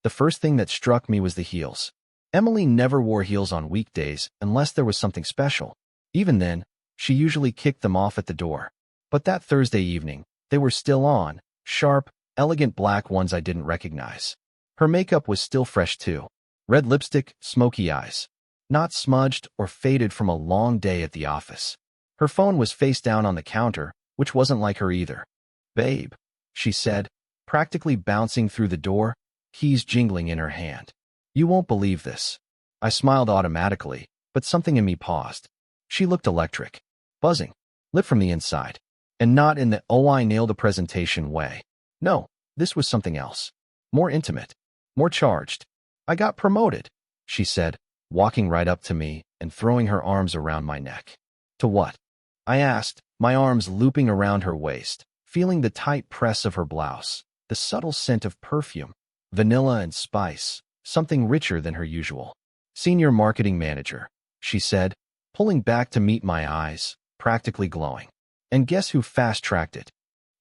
The first thing that struck me was the heels. Emily never wore heels on weekdays unless there was something special. Even then, she usually kicked them off at the door. But that Thursday evening, they were still on, sharp, elegant black ones I didn't recognize. Her makeup was still fresh too. Red lipstick, smoky eyes. Not smudged or faded from a long day at the office. Her phone was face down on the counter, which wasn't like her either. "Babe," she said, practically bouncing through the door, keys jingling in her hand. "You won't believe this." I smiled automatically, but something in me paused. She looked electric. Buzzing. Lit from the inside. And not in the "oh, I nailed a presentation" way. No, this was something else. More intimate. More charged. "I got promoted," she said, walking right up to me and throwing her arms around my neck. "To what?" I asked, my arms looping around her waist, feeling the tight press of her blouse, the subtle scent of perfume, vanilla and spice, something richer than her usual. "Senior marketing manager," she said, pulling back to meet my eyes, practically glowing. And guess who fast-tracked it?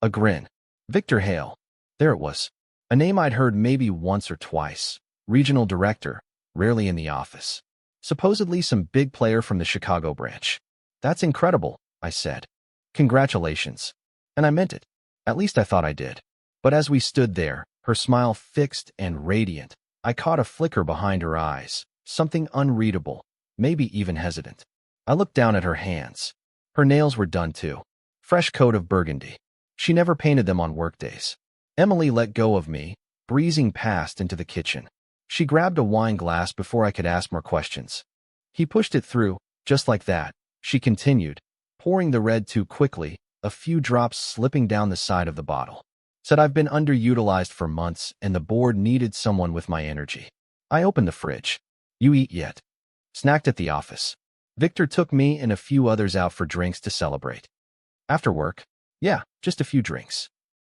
A grin. Victor Hale. There it was. A name I'd heard maybe once or twice. Regional director, rarely in the office. Supposedly some big player from the Chicago branch. "That's incredible," I said. "Congratulations." And I meant it. At least I thought I did. But as we stood there, her smile fixed and radiant, I caught a flicker behind her eyes, something unreadable, maybe even hesitant. I looked down at her hands. Her nails were done too. Fresh coat of burgundy. She never painted them on workdays. Emily let go of me, breezing past into the kitchen. She grabbed a wine glass before I could ask more questions. "He pushed it through, just like that," she continued, pouring the red too quickly, a few drops slipping down the side of the bottle. "Said I've been underutilized for months and the board needed someone with my energy." I opened the fridge. "You eat yet?" "Snacked at the office. Victor took me and a few others out for drinks to celebrate." "After work?" "Yeah, just a few drinks."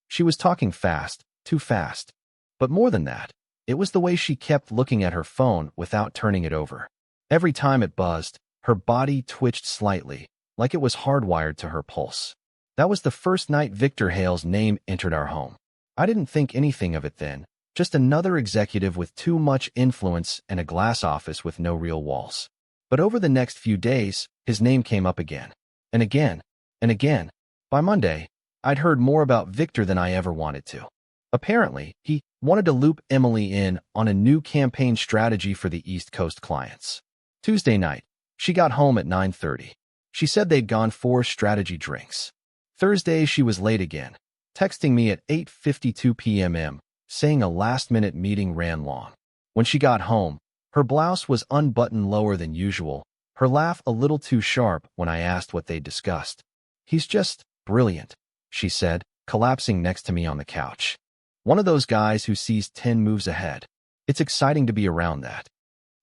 She was talking fast, too fast. But more than that, it was the way she kept looking at her phone without turning it over. Every time it buzzed, her body twitched slightly, like it was hardwired to her pulse. That was the first night Victor Hale's name entered our home. I didn't think anything of it then, just another executive with too much influence and a glass office with no real walls. But over the next few days, his name came up again, and again, and again. By Monday, I'd heard more about Victor than I ever wanted to. Apparently, he wanted to loop Emily in on a new campaign strategy for the East Coast clients. Tuesday night, she got home at 9:30. She said they'd gone 4 strategy drinks. Thursday, she was late again, texting me at 8:52 p.m., saying a last-minute meeting ran long. When she got home, her blouse was unbuttoned lower than usual, her laugh a little too sharp when I asked what they'd discussed. "He's just brilliant," she said, collapsing next to me on the couch. "One of those guys who sees 10 moves ahead. It's exciting to be around that."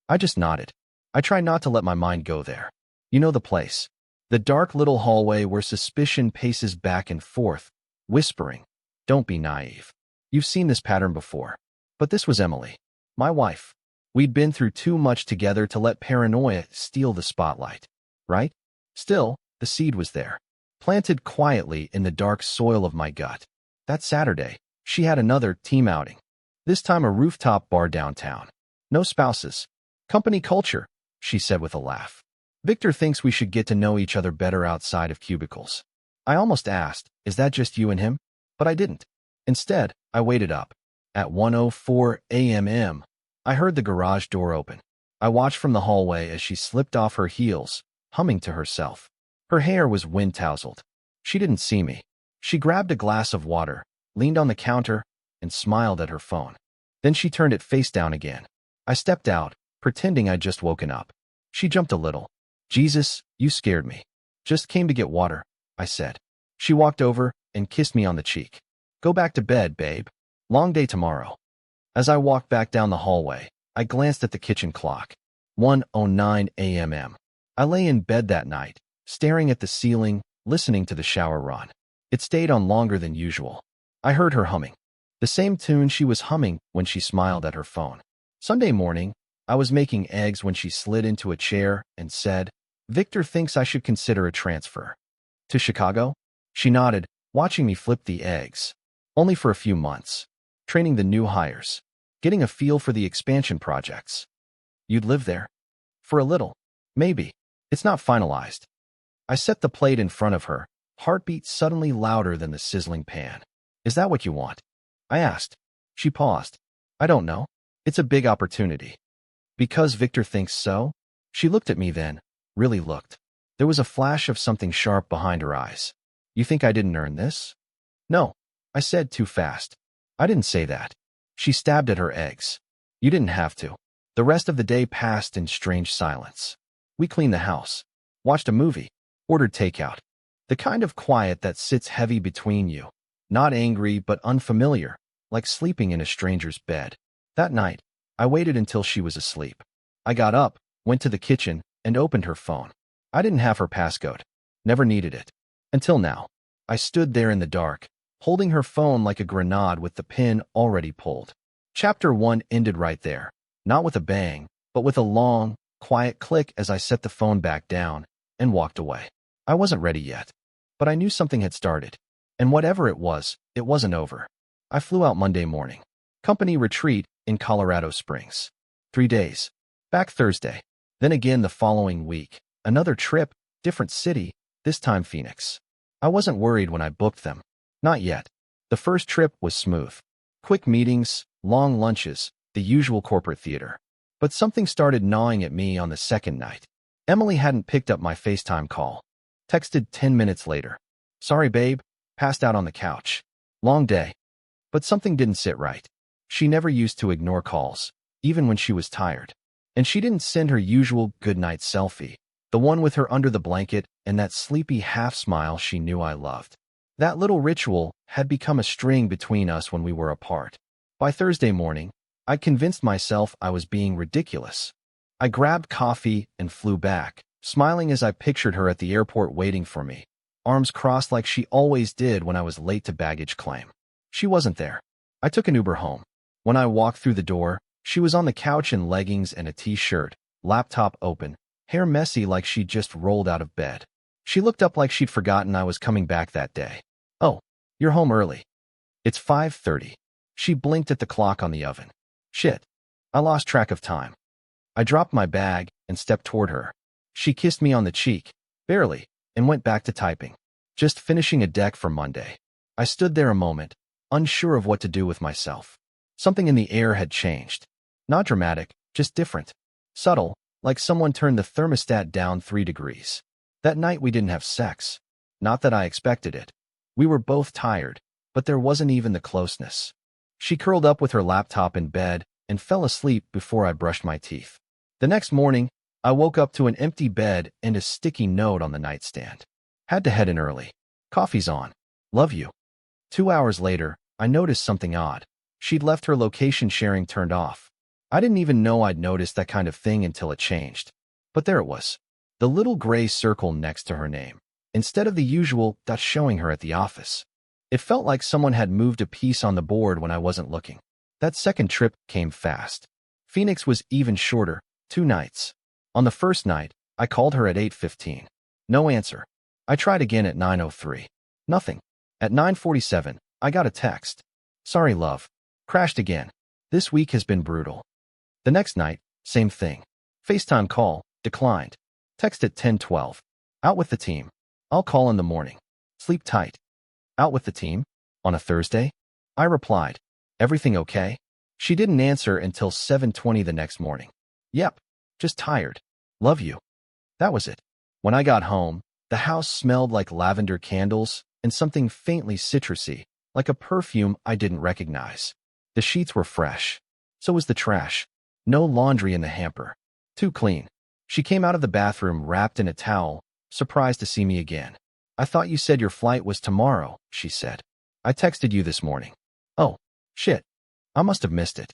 I just nodded. I try not to let my mind go there. You know the place. The dark little hallway where suspicion paces back and forth, whispering, "Don't be naive." You've seen this pattern before. But this was Emily. My wife. We'd been through too much together to let paranoia steal the spotlight. Right? Still, the seed was there, planted quietly in the dark soil of my gut. That Saturday, she had another team outing. This time a rooftop bar downtown. "No spouses. Company culture," she said with a laugh. "Victor thinks we should get to know each other better outside of cubicles." I almost asked, "Is that just you and him?" But I didn't. Instead, I waited up. At 1:04 a.m., I heard the garage door open. I watched from the hallway as she slipped off her heels, humming to herself. Her hair was wind-tousled. She didn't see me. She grabbed a glass of water, leaned on the counter, and smiled at her phone. Then she turned it face down again. I stepped out, pretending I'd just woken up. She jumped a little. "Jesus, you scared me." "Just came to get water," I said. She walked over and kissed me on the cheek. "Go back to bed, babe. Long day tomorrow." As I walked back down the hallway, I glanced at the kitchen clock. 1:09 a.m. I lay in bed that night, staring at the ceiling, listening to the shower run. It stayed on longer than usual. I heard her humming. The same tune she was humming when she smiled at her phone. Sunday morning, I was making eggs when she slid into a chair and said, "Victor thinks I should consider a transfer." "To Chicago?" She nodded, watching me flip the eggs. "Only for a few months. Training the new hires." getting a feel for the expansion projects. You'd live there? For a little. Maybe. It's not finalized. I set the plate in front of her, heartbeat suddenly louder than the sizzling pan. Is that what you want? I asked. She paused. I don't know. It's a big opportunity. Because Victor thinks so? She looked at me then, really looked. There was a flash of something sharp behind her eyes. You think I didn't earn this? No, I said too fast. I didn't say that. She stabbed at her eggs. You didn't have to. The rest of the day passed in strange silence. We cleaned the house, watched a movie, ordered takeout. The kind of quiet that sits heavy between you. Not angry, but unfamiliar, like sleeping in a stranger's bed. That night, I waited until she was asleep. I got up, went to the kitchen, and opened her phone. I didn't have her passcode. Never needed it. Until now. I stood there in the dark, holding her phone like a grenade with the pin already pulled. Chapter 1 ended right there. Not with a bang, but with a long, quiet click as I set the phone back down and walked away. I wasn't ready yet, but I knew something had started. And whatever it wasn't over. I flew out Monday morning. Company retreat in Colorado Springs. 3 days. Back Thursday. Then again the following week. Another trip, different city, this time Phoenix. I wasn't worried when I booked them. Not yet. The first trip was smooth. Quick meetings, long lunches, the usual corporate theater. But something started gnawing at me on the second night. Emily hadn't picked up my FaceTime call. Texted 10 minutes later. Sorry, babe. Passed out on the couch. Long day. But something didn't sit right. She never used to ignore calls, even when she was tired. And she didn't send her usual goodnight selfie, the one with her under the blanket and that sleepy half-smile she knew I loved. That little ritual had become a string between us when we were apart. By Thursday morning, I convinced myself I was being ridiculous. I grabbed coffee and flew back, smiling as I pictured her at the airport waiting for me, arms crossed like she always did when I was late to baggage claim. She wasn't there. I took an Uber home. When I walked through the door, she was on the couch in leggings and a t-shirt, laptop open, hair messy like she'd just rolled out of bed. She looked up like she'd forgotten I was coming back that day. Oh, you're home early. It's 5:30. She blinked at the clock on the oven. Shit. I lost track of time. I dropped my bag and stepped toward her. She kissed me on the cheek, barely, and went back to typing. Just finishing a deck for Monday. I stood there a moment, unsure of what to do with myself. Something in the air had changed. Not dramatic, just different. Subtle, like someone turned the thermostat down 3 degrees. That night we didn't have sex. Not that I expected it. We were both tired, but there wasn't even the closeness. She curled up with her laptop in bed and fell asleep before I brushed my teeth. The next morning, I woke up to an empty bed and a sticky note on the nightstand. Had to head in early. Coffee's on. Love you. 2 hours later, I noticed something odd. She'd left her location sharing turned off. I didn't even know I'd noticed that kind of thing until it changed. But there it was. The little gray circle next to her name, instead of the usual dot showing her at the office. It felt like someone had moved a piece on the board when I wasn't looking. That second trip came fast. Phoenix was even shorter, 2 nights. On the first night, I called her at 8:15. No answer. I tried again at 9:03. Nothing. At 9:47, I got a text. Sorry, love. Crashed again. This week has been brutal. The next night, same thing. FaceTime call, declined. Text at 10:12. Out with the team. I'll call in the morning. Sleep tight. Out with the team? On a Thursday? I replied. Everything okay? She didn't answer until 7:20 the next morning. Yep. Just tired. Love you. That was it. When I got home, the house smelled like lavender candles and something faintly citrusy, like a perfume I didn't recognize. The sheets were fresh. So was the trash. No laundry in the hamper. Too clean. She came out of the bathroom wrapped in a towel, surprised to see me again. I thought you said your flight was tomorrow, she said. I texted you this morning. Oh, shit. I must have missed it.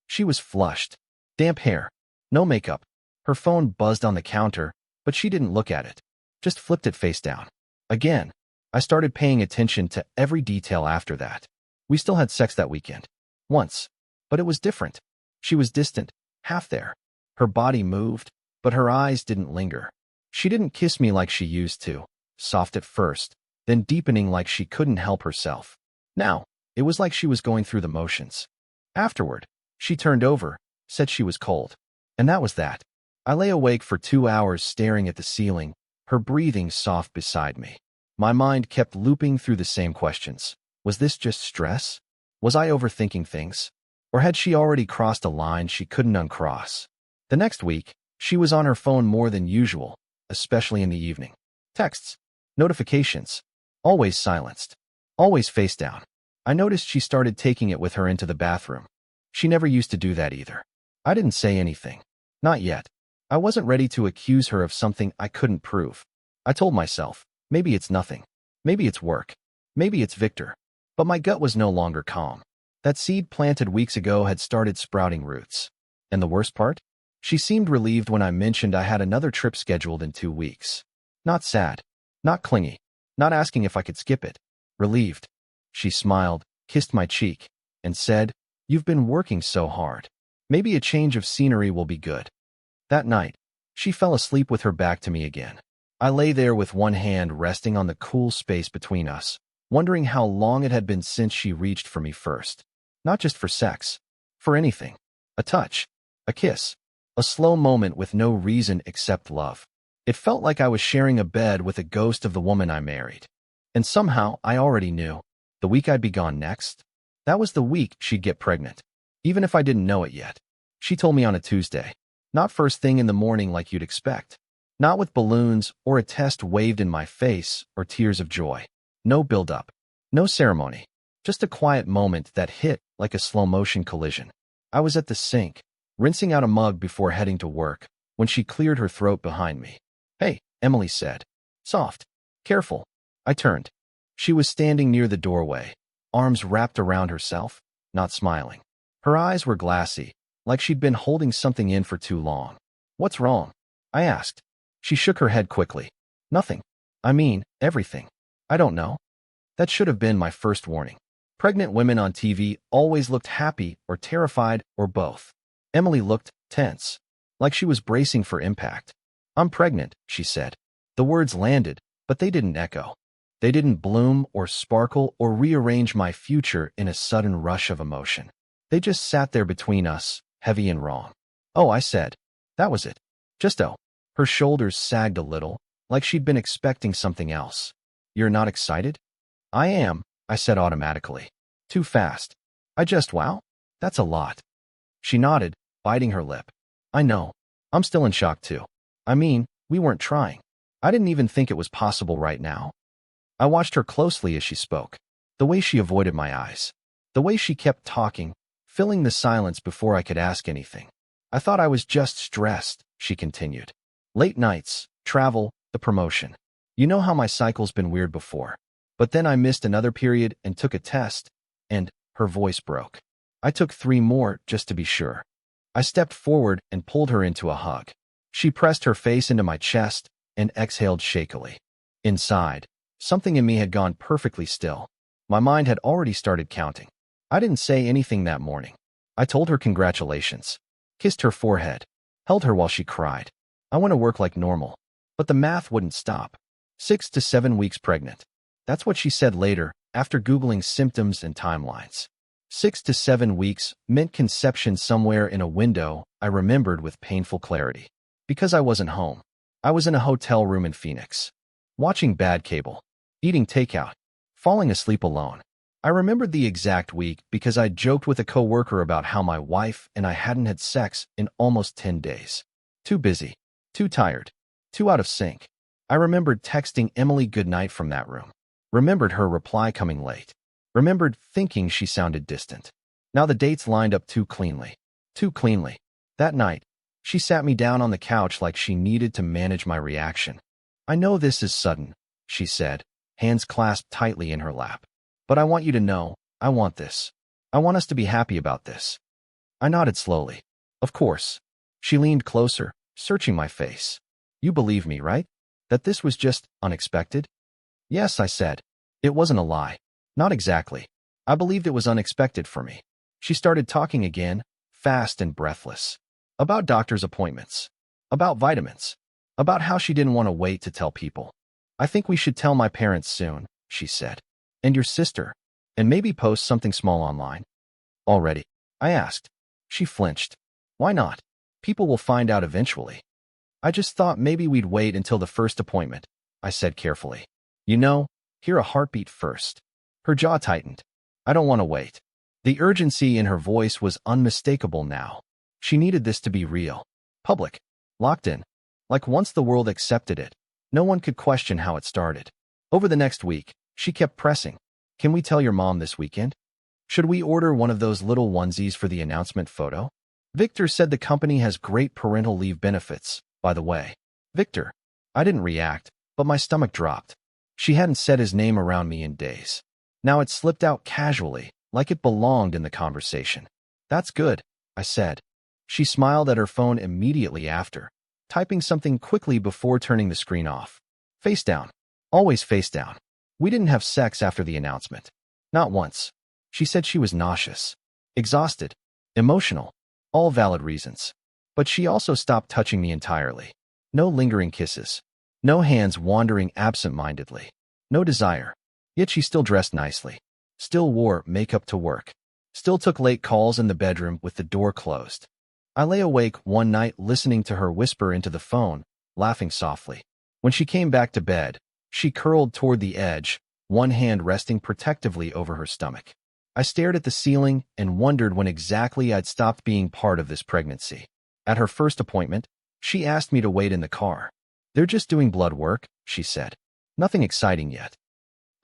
She was flushed. Damp hair. No makeup. Her phone buzzed on the counter, but she didn't look at it. Just flipped it face down. Again. I started paying attention to every detail after that. We still had sex that weekend. Once. But it was different. She was distant, half there. Her body moved, but her eyes didn't linger. She didn't kiss me like she used to, soft at first, then deepening like she couldn't help herself. Now, it was like she was going through the motions. Afterward, She turned over, said she was cold. And that was that. I lay awake for 2 hours staring at the ceiling, her breathing soft beside me. My mind kept looping through the same questions. Was this just stress? Was I overthinking things? Or had she already crossed a line she couldn't uncross? The next week, she was on her phone more than usual, especially in the evening. Texts, notifications, always silenced, always face down. I noticed she started taking it with her into the bathroom. She never used to do that either. I didn't say anything. Not yet. I wasn't ready to accuse her of something I couldn't prove. I told myself, maybe it's nothing. Maybe it's work. Maybe it's Victor. But my gut was no longer calm. That seed planted weeks ago had started sprouting roots. And the worst part? She seemed relieved when I mentioned I had another trip scheduled in 2 weeks. Not sad. Not clingy. Not asking if I could skip it. Relieved. She smiled, kissed my cheek, and said, "You've been working so hard. Maybe a change of scenery will be good." That night, she fell asleep with her back to me again. I lay there with one hand resting on the cool space between us, wondering how long it had been since she reached for me first. Not just for sex. For anything. A touch. A kiss. A slow moment with no reason except love. It felt like I was sharing a bed with a ghost of the woman I married. And somehow, I already knew. The week I'd be gone next, that was the week she'd get pregnant. Even if I didn't know it yet. She told me on a Tuesday. Not first thing in the morning like you'd expect. Not with balloons or a test waved in my face or tears of joy. No build-up. No ceremony. Just a quiet moment that hit like a slow-motion collision. I was at the sink, rinsing out a mug before heading to work, when she cleared her throat behind me. "Hey," Emily said. Soft. Careful. I turned. She was standing near the doorway, arms wrapped around herself, not smiling. Her eyes were glassy, like she'd been holding something in for too long. "What's wrong?" I asked. She shook her head quickly. "Nothing. I mean, everything. I don't know." That should have been my first warning. Pregnant women on TV always looked happy or terrified or both. Emily looked tense, like she was bracing for impact. "I'm pregnant," she said. The words landed, but they didn't echo. They didn't bloom or sparkle or rearrange my future in a sudden rush of emotion. They just sat there between us, heavy and wrong. "Oh," I said. That was it. Just oh. Her shoulders sagged a little, like she'd been expecting something else. "You're not excited?" "I am," I said automatically. Too fast. Wow, that's a lot." She nodded, biting her lip. "I know. I'm still in shock too. I mean, we weren't trying. I didn't even think it was possible right now." I watched her closely as she spoke. The way she avoided my eyes. The way she kept talking, filling the silence before I could ask anything. "I thought I was just stressed," she continued. "Late nights, travel, the promotion. You know how my cycle's been weird before. But then I missed another period and took a test, and," her voice broke. "I took 3 more just to be sure." I stepped forward and pulled her into a hug. She pressed her face into my chest and exhaled shakily. Inside, something in me had gone perfectly still. My mind had already started counting. I didn't say anything that morning. I told her congratulations, kissed her forehead, held her while she cried. I went to work like normal, but the math wouldn't stop. 6 to 7 weeks pregnant. That's what she said later, after Googling symptoms and timelines. 6 to 7 weeks meant conception somewhere in a window I remembered with painful clarity. Because I wasn't home. I was in a hotel room in Phoenix, watching bad cable, eating takeout, falling asleep alone. I remembered the exact week because I joked with a coworker about how my wife and I hadn't had sex in almost 10 days. Too busy, too tired, too out of sync. I remembered texting Emily goodnight from that room. Remembered her reply coming late. Remembered thinking she sounded distant. Now the dates lined up too cleanly. Too cleanly. That night, she sat me down on the couch like she needed to manage my reaction. "I know this is sudden," she said, hands clasped tightly in her lap. "But I want you to know, I want this. I want us to be happy about this." I nodded slowly. "Of course." She leaned closer, searching my face. "You believe me, right? That this was just unexpected?" "Yes," I said. It wasn't a lie. Not exactly. I believed it was unexpected for me. She started talking again, fast and breathless. About doctor's appointments. About vitamins. About how she didn't want to wait to tell people. "I think we should tell my parents soon," she said. "And your sister. And maybe post something small online." "Already?" I asked. She flinched. Why not? People will find out eventually. I just thought maybe we'd wait until the first appointment, I said carefully. You know, hear a heartbeat first. Her jaw tightened. I don't want to wait. The urgency in her voice was unmistakable now. She needed this to be real. Public. Locked in. Like once the world accepted it, no one could question how it started. Over the next week, she kept pressing. Can we tell your mom this weekend? Should we order one of those little onesies for the announcement photo? Victor said the company has great parental leave benefits, by the way. Victor. I didn't react, but my stomach dropped. She hadn't said his name around me in days. Now it slipped out casually, like it belonged in the conversation. That's good, I said. She smiled at her phone immediately after, typing something quickly before turning the screen off. Face down. Always face down. We didn't have sex after the announcement. Not once. She said she was nauseous, exhausted, emotional, all valid reasons. But she also stopped touching me entirely. No lingering kisses. No hands wandering absent-mindedly. No desire. Yet she still dressed nicely. Still wore makeup to work. Still took late calls in the bedroom with the door closed. I lay awake one night listening to her whisper into the phone, laughing softly. When she came back to bed, she curled toward the edge, one hand resting protectively over her stomach. I stared at the ceiling and wondered when exactly I'd stopped being part of this pregnancy. At her first appointment, she asked me to wait in the car. They're just doing blood work, she said. Nothing exciting yet.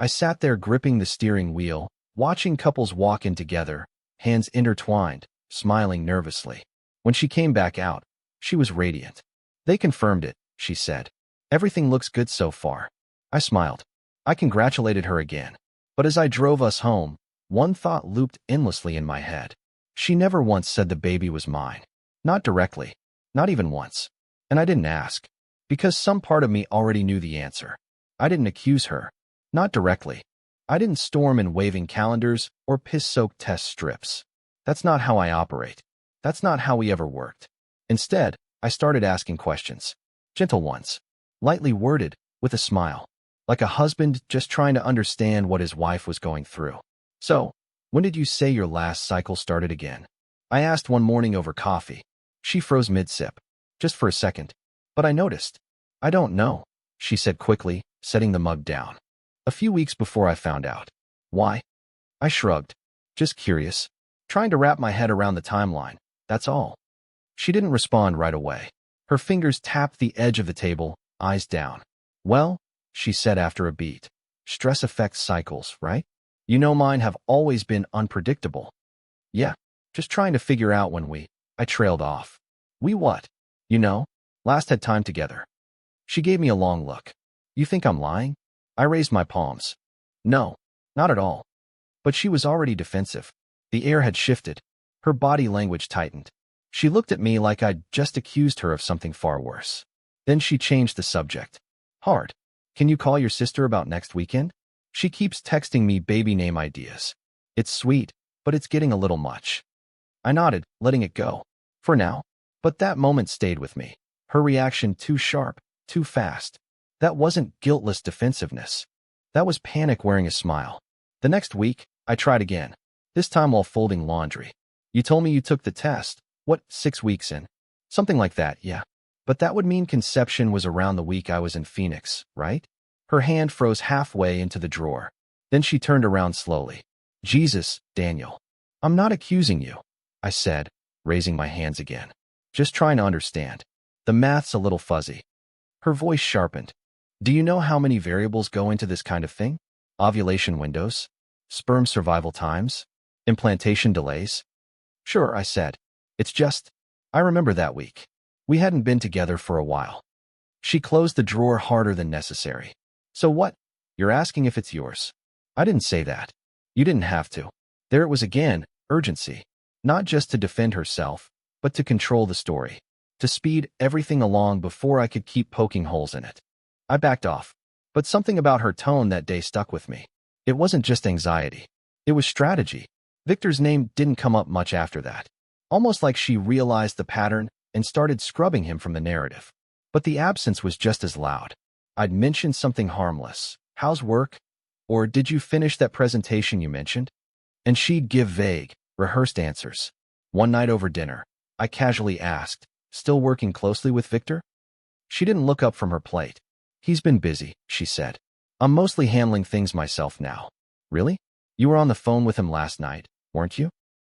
I sat there gripping the steering wheel, watching couples walk in together, hands intertwined, smiling nervously. When she came back out, she was radiant. They confirmed it, she said. Everything looks good so far. I smiled. I congratulated her again. But as I drove us home, one thought looped endlessly in my head. She never once said the baby was mine. Not directly. Not even once. And I didn't ask. Because some part of me already knew the answer. I didn't accuse her. Not directly. I didn't storm in waving calendars or piss-soaked test strips. That's not how I operate. That's not how we ever worked. Instead, I started asking questions. Gentle ones. Lightly worded, with a smile. Like a husband just trying to understand what his wife was going through. So, when did you say your last cycle started again? I asked one morning over coffee. She froze mid-sip. Just for a second. But I noticed. I don't know, she said quickly, setting the mug down. A few weeks before I found out. Why? I shrugged. Just curious. Trying to wrap my head around the timeline. That's all. She didn't respond right away. Her fingers tapped the edge of the table, eyes down. Well, she said after a beat. Stress affects cycles, right? You know mine have always been unpredictable. Yeah, just trying to figure out when I trailed off. We what? You know, last had time together. She gave me a long look. You think I'm lying? I raised my palms. No, not at all. But she was already defensive. The air had shifted. Her body language tightened. She looked at me like I'd just accused her of something far worse. Then she changed the subject. Hard. Can you call your sister about next weekend? She keeps texting me baby name ideas. It's sweet, but it's getting a little much. I nodded, letting it go. For now. But that moment stayed with me. Her reaction too sharp, too fast. That wasn't guiltless defensiveness. That was panic wearing a smile. The next week, I tried again. This time while folding laundry. You told me you took the test. What, 6 weeks in? Something like that, yeah. But that would mean conception was around the week I was in Phoenix, right? Her hand froze halfway into the drawer. Then she turned around slowly. Jesus, Daniel. I'm not accusing you, I said, raising my hands again. Just trying to understand. The math's a little fuzzy. Her voice sharpened. Do you know how many variables go into this kind of thing? Ovulation windows? Sperm survival times? Implantation delays? Sure, I said. It's just, I remember that week. We hadn't been together for a while. She closed the drawer harder than necessary. So what? You're asking if it's yours. I didn't say that. You didn't have to. There it was again, urgency. Not just to defend herself, but to control the story. To speed everything along before I could keep poking holes in it. I backed off. But something about her tone that day stuck with me. It wasn't just anxiety. It was strategy. Victor's name didn't come up much after that. Almost like she realized the pattern and started scrubbing him from the narrative. But the absence was just as loud. I'd mentioned something harmless. How's work? Or did you finish that presentation you mentioned? And she'd give vague, rehearsed answers. One night over dinner, I casually asked, "Still working closely with Victor?" She didn't look up from her plate. "He's been busy," she said. "I'm mostly handling things myself now." "Really? You were on the phone with him last night, weren't you?"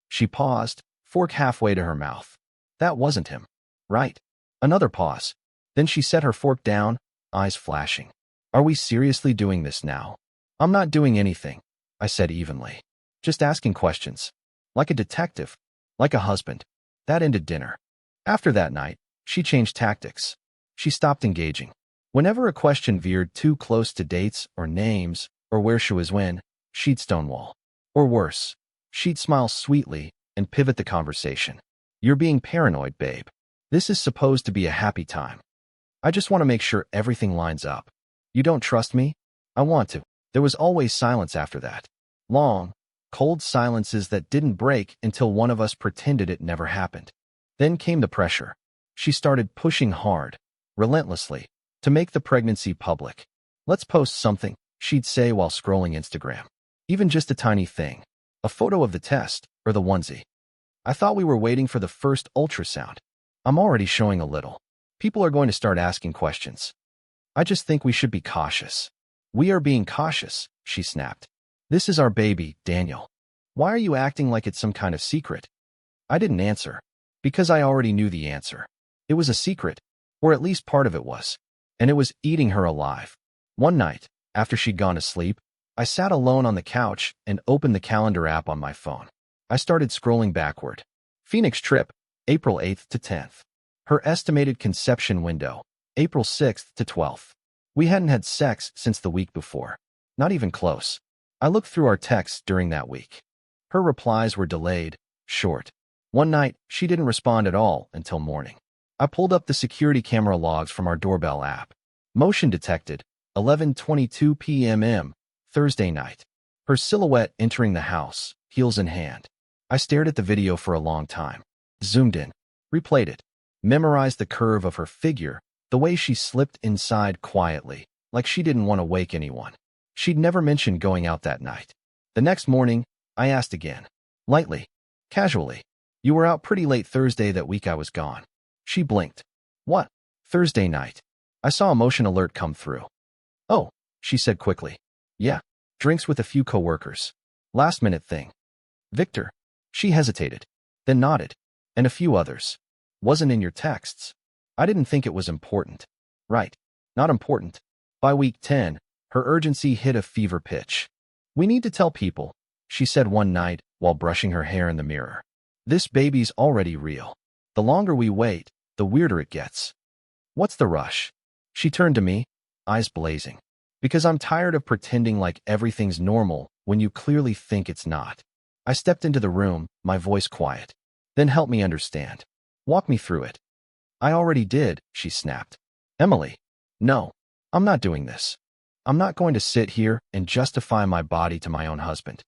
She paused, fork halfway to her mouth. "That wasn't him." "Right." Another pause. Then she set her fork down, eyes flashing. "Are we seriously doing this now?" "I'm not doing anything," I said evenly. "Just asking questions. Like a detective. Like a husband." That ended dinner. After that night, she changed tactics. She stopped engaging. Whenever a question veered too close to dates or names or where she was when, she'd stonewall. Or worse, she'd smile sweetly and pivot the conversation. "You're being paranoid, babe. This is supposed to be a happy time. I just want to make sure everything lines up. You don't trust me? I want to." There was always silence after that. Long, cold silences that didn't break until one of us pretended it never happened. Then came the pressure. She started pushing hard, relentlessly, to make the pregnancy public. "Let's post something," she'd say while scrolling Instagram. Even just a tiny thing. A photo of the test, or the onesie. I thought we were waiting for the first ultrasound. "I'm already showing a little. People are going to start asking questions. I just think we should be cautious." "We are being cautious," she snapped. "This is our baby, Daniel. Why are you acting like it's some kind of secret?" I didn't answer, because I already knew the answer. It was a secret, or at least part of it was, and it was eating her alive. One night, after she'd gone to sleep, I sat alone on the couch and opened the calendar app on my phone. I started scrolling backward. Phoenix trip, April 8th to 10th. Her estimated conception window, April 6th to 12th. We hadn't had sex since the week before. Not even close. I looked through our texts during that week. Her replies were delayed, short. One night, she didn't respond at all until morning. I pulled up the security camera logs from our doorbell app. Motion detected, 11:22 p.m. Thursday night. Her silhouette entering the house, heels in hand. I stared at the video for a long time. Zoomed in. Replayed it. Memorized the curve of her figure, the way she slipped inside quietly, like she didn't want to wake anyone. She'd never mentioned going out that night. The next morning, I asked again. Lightly. Casually. "You were out pretty late Thursday that week I was gone." She blinked. "What?" "Thursday night. I saw a motion alert come through." "Oh," she said quickly. "Yeah. Drinks with a few coworkers. Last-minute thing." "Victor." She hesitated, then nodded. "And a few others. Wasn't in your texts." I didn't think it was important. Right. Not important. By week 10, her urgency hit a fever pitch. "We need to tell people," she said one night while brushing her hair in the mirror. "This baby's already real. The longer we wait, the weirder it gets." "What's the rush?" She turned to me, eyes blazing. "Because I'm tired of pretending like everything's normal when you clearly think it's not." I stepped into the room, my voice quiet. "Then help me understand. Walk me through it." "I already did," she snapped. "Emily." "No, I'm not doing this. I'm not going to sit here and justify my body to my own husband."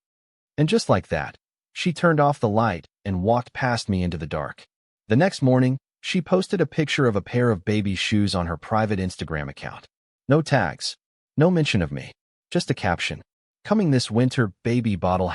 And just like that, she turned off the light and walked past me into the dark. The next morning, she posted a picture of a pair of baby shoes on her private Instagram account. No tags. No mention of me. Just a caption. "Coming this winter, baby bottle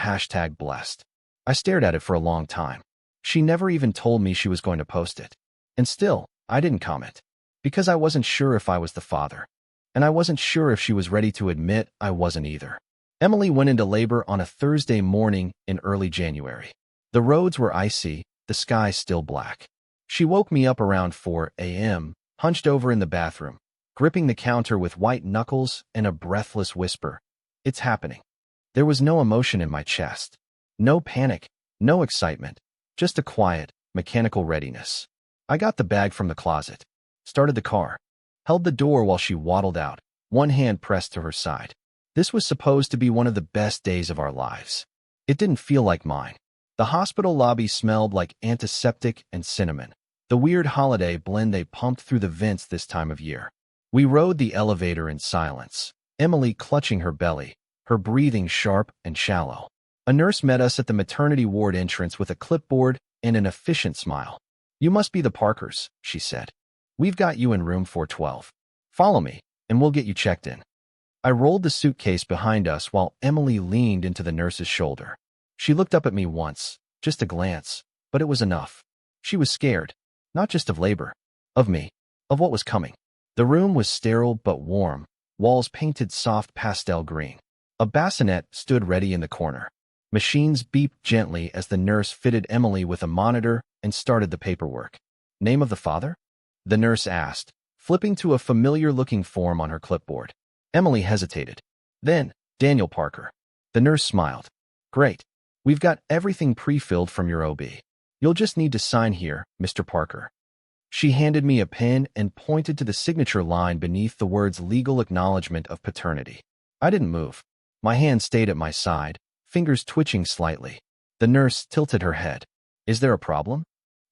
#blessed." I stared at it for a long time. She never even told me she was going to post it. And still, I didn't comment. Because I wasn't sure if I was the father. And I wasn't sure if she was ready to admit I wasn't either. Emily went into labor on a Thursday morning in early January. The roads were icy, the sky still black. She woke me up around 4 a.m., hunched over in the bathroom, gripping the counter with white knuckles and a breathless whisper. "It's happening." There was no emotion in my chest. No panic, no excitement, just a quiet, mechanical readiness. I got the bag from the closet, started the car, held the door while she waddled out, one hand pressed to her side. This was supposed to be one of the best days of our lives. It didn't feel like mine. The hospital lobby smelled like antiseptic and cinnamon, the weird holiday blend they pumped through the vents this time of year. We rode the elevator in silence, Emily clutching her belly, her breathing sharp and shallow. A nurse met us at the maternity ward entrance with a clipboard and an efficient smile. "You must be the Parkers," she said. "We've got you in room 412. Follow me, and we'll get you checked in." I rolled the suitcase behind us while Emily leaned into the nurse's shoulder. She looked up at me once, just a glance, but it was enough. She was scared, not just of labor, of me, of what was coming. The room was sterile but warm, walls painted soft pastel green. A bassinet stood ready in the corner. Machines beeped gently as the nurse fitted Emily with a monitor and started the paperwork. Name of the father? The nurse asked, flipping to a familiar-looking form on her clipboard. Emily hesitated. Then, Daniel Parker. The nurse smiled. Great. We've got everything pre-filled from your OB. You'll just need to sign here, Mr. Parker. She handed me a pen and pointed to the signature line beneath the words legal acknowledgement of paternity. I didn't move. My hand stayed at my side, fingers twitching slightly. The nurse tilted her head. Is there a problem?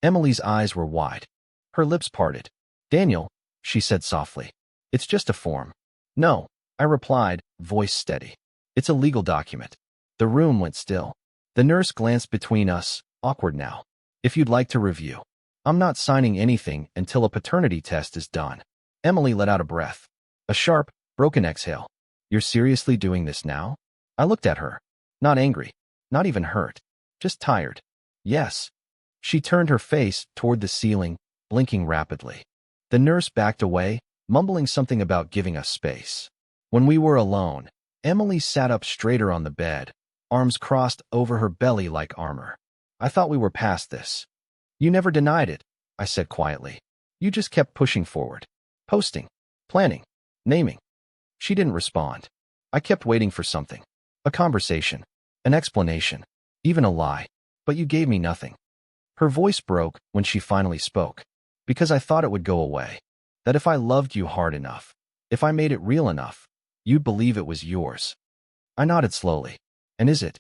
Emily's eyes were wide. Her lips parted. Daniel, she said softly. It's just a form. No, I replied, voice steady. It's a legal document. The room went still. The nurse glanced between us, awkward now. If you'd like to review. I'm not signing anything until a paternity test is done. Emily let out a breath. A sharp, broken exhale. You're seriously doing this now? I looked at her. Not angry. Not even hurt. Just tired. Yes. She turned her face toward the ceiling, blinking rapidly. The nurse backed away, mumbling something about giving us space. When we were alone, Emily sat up straighter on the bed, arms crossed over her belly like armor. I thought we were past this. You never denied it, I said quietly. You just kept pushing forward. Posting. Planning. Naming. She didn't respond. I kept waiting for something. A conversation. An explanation. Even a lie. But you gave me nothing. Her voice broke when she finally spoke. Because I thought it would go away. That if I loved you hard enough, if I made it real enough, you'd believe it was yours. I nodded slowly. And is it?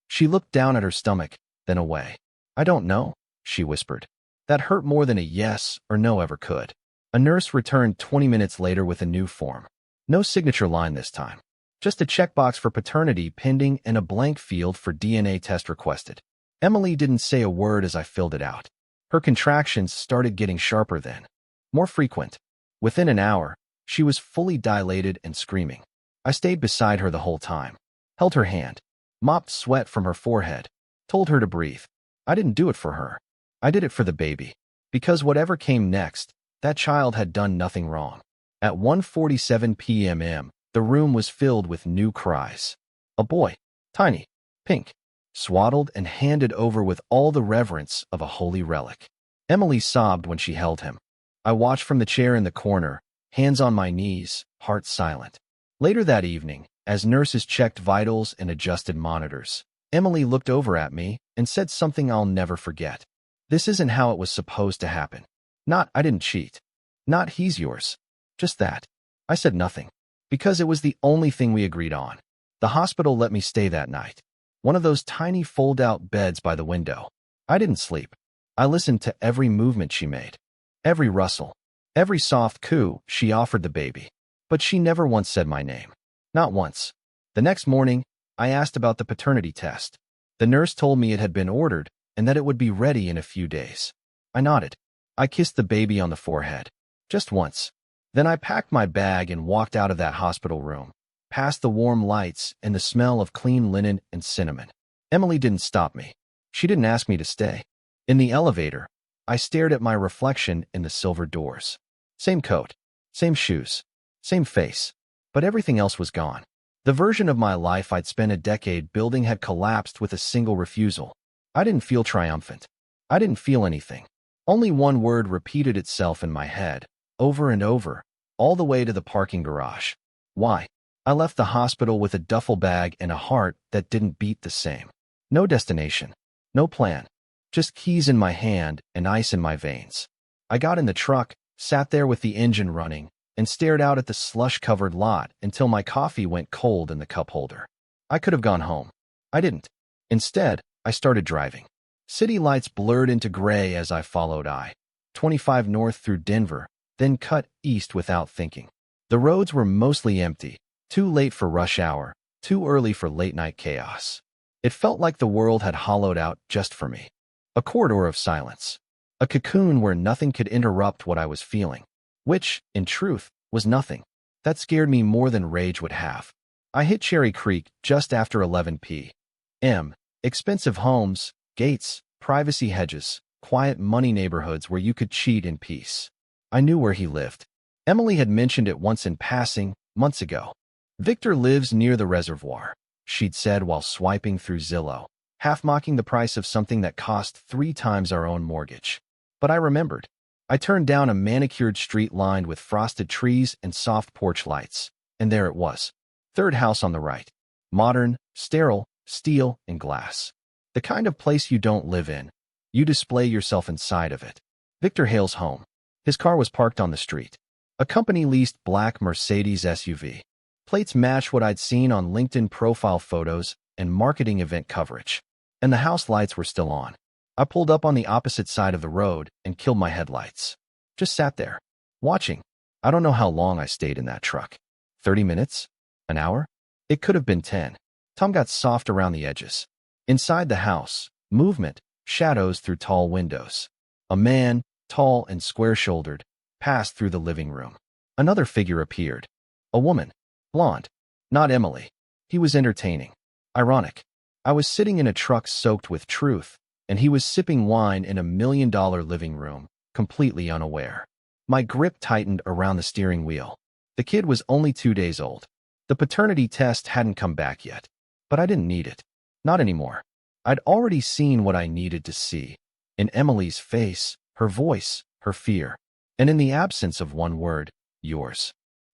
She looked down at her stomach, then away. I don't know, she whispered. That hurt more than a yes or no ever could. A nurse returned 20 minutes later with a new form. No signature line this time. Just a checkbox for paternity pending and a blank field for DNA test requested. Emily didn't say a word as I filled it out. Her contractions started getting sharper then. More frequent. Within an hour, she was fully dilated and screaming. I stayed beside her the whole time. Held her hand. Mopped sweat from her forehead. Told her to breathe. I didn't do it for her. I did it for the baby. Because whatever came next, that child had done nothing wrong. At 1:47 p.m., the room was filled with new cries. A boy. Tiny. Pink. Swaddled and handed over with all the reverence of a holy relic. Emily sobbed when she held him. I watched from the chair in the corner, hands on my knees, heart silent. Later that evening, as nurses checked vitals and adjusted monitors, Emily looked over at me and said something I'll never forget. This isn't how it was supposed to happen. Not, I didn't cheat. Not, he's yours. Just that. I said nothing. Because it was the only thing we agreed on. The hospital let me stay that night. One of those tiny fold-out beds by the window. I didn't sleep. I listened to every movement she made. Every rustle. Every soft coo she offered the baby. But she never once said my name. Not once. The next morning, I asked about the paternity test. The nurse told me it had been ordered and that it would be ready in a few days. I nodded. I kissed the baby on the forehead. Just once. Then I packed my bag and walked out of that hospital room, past the warm lights and the smell of clean linen and cinnamon. Emily didn't stop me. She didn't ask me to stay. In the elevator, I stared at my reflection in the silver doors. Same coat, same shoes, same face, but everything else was gone. The version of my life I'd spent a decade building had collapsed with a single refusal. I didn't feel triumphant. I didn't feel anything. Only one word repeated itself in my head, over and over, all the way to the parking garage. Why? I left the hospital with a duffel bag and a heart that didn't beat the same. No destination. No plan. Just keys in my hand and ice in my veins. I got in the truck, sat there with the engine running, and stared out at the slush-covered lot until my coffee went cold in the cup holder. I could have gone home. I didn't. Instead, I started driving. City lights blurred into gray as I followed I-25 north through Denver, then cut east without thinking. The roads were mostly empty, too late for rush hour, too early for late-night chaos. It felt like the world had hollowed out just for me. A corridor of silence. A cocoon where nothing could interrupt what I was feeling. Which, in truth, was nothing. That scared me more than rage would have. I hit Cherry Creek just after 11 p.m. Expensive homes, gates, privacy hedges, quiet money neighborhoods where you could cheat in peace. I knew where he lived. Emily had mentioned it once in passing, months ago. Victor lives near the reservoir, she'd said while swiping through Zillow, half mocking the price of something that cost 3 times our own mortgage. But I remembered. I turned down a manicured street lined with frosted trees and soft porch lights, and there it was. Third house on the right. Modern, sterile, steel, and glass. The kind of place you don't live in. You display yourself inside of it. Victor Hale's home. His car was parked on the street. A company-leased black Mercedes SUV. Plates matched what I'd seen on LinkedIn profile photos and marketing event coverage. And the house lights were still on. I pulled up on the opposite side of the road and killed my headlights. Just sat there, watching. I don't know how long I stayed in that truck. 30 minutes? An hour? It could have been 10. Tom got soft around the edges. Inside the house, movement, shadows through tall windows. A man, tall and square-shouldered, passed through the living room. Another figure appeared. A woman. Blonde. Not Emily. He was entertaining. Ironic. I was sitting in a truck soaked with truth, and he was sipping wine in a $1 million living room, completely unaware. My grip tightened around the steering wheel. The kid was only 2 days old. The paternity test hadn't come back yet. But I didn't need it. Not anymore. I'd already seen what I needed to see. In Emily's face, her voice, her fear. And in the absence of one word, yours.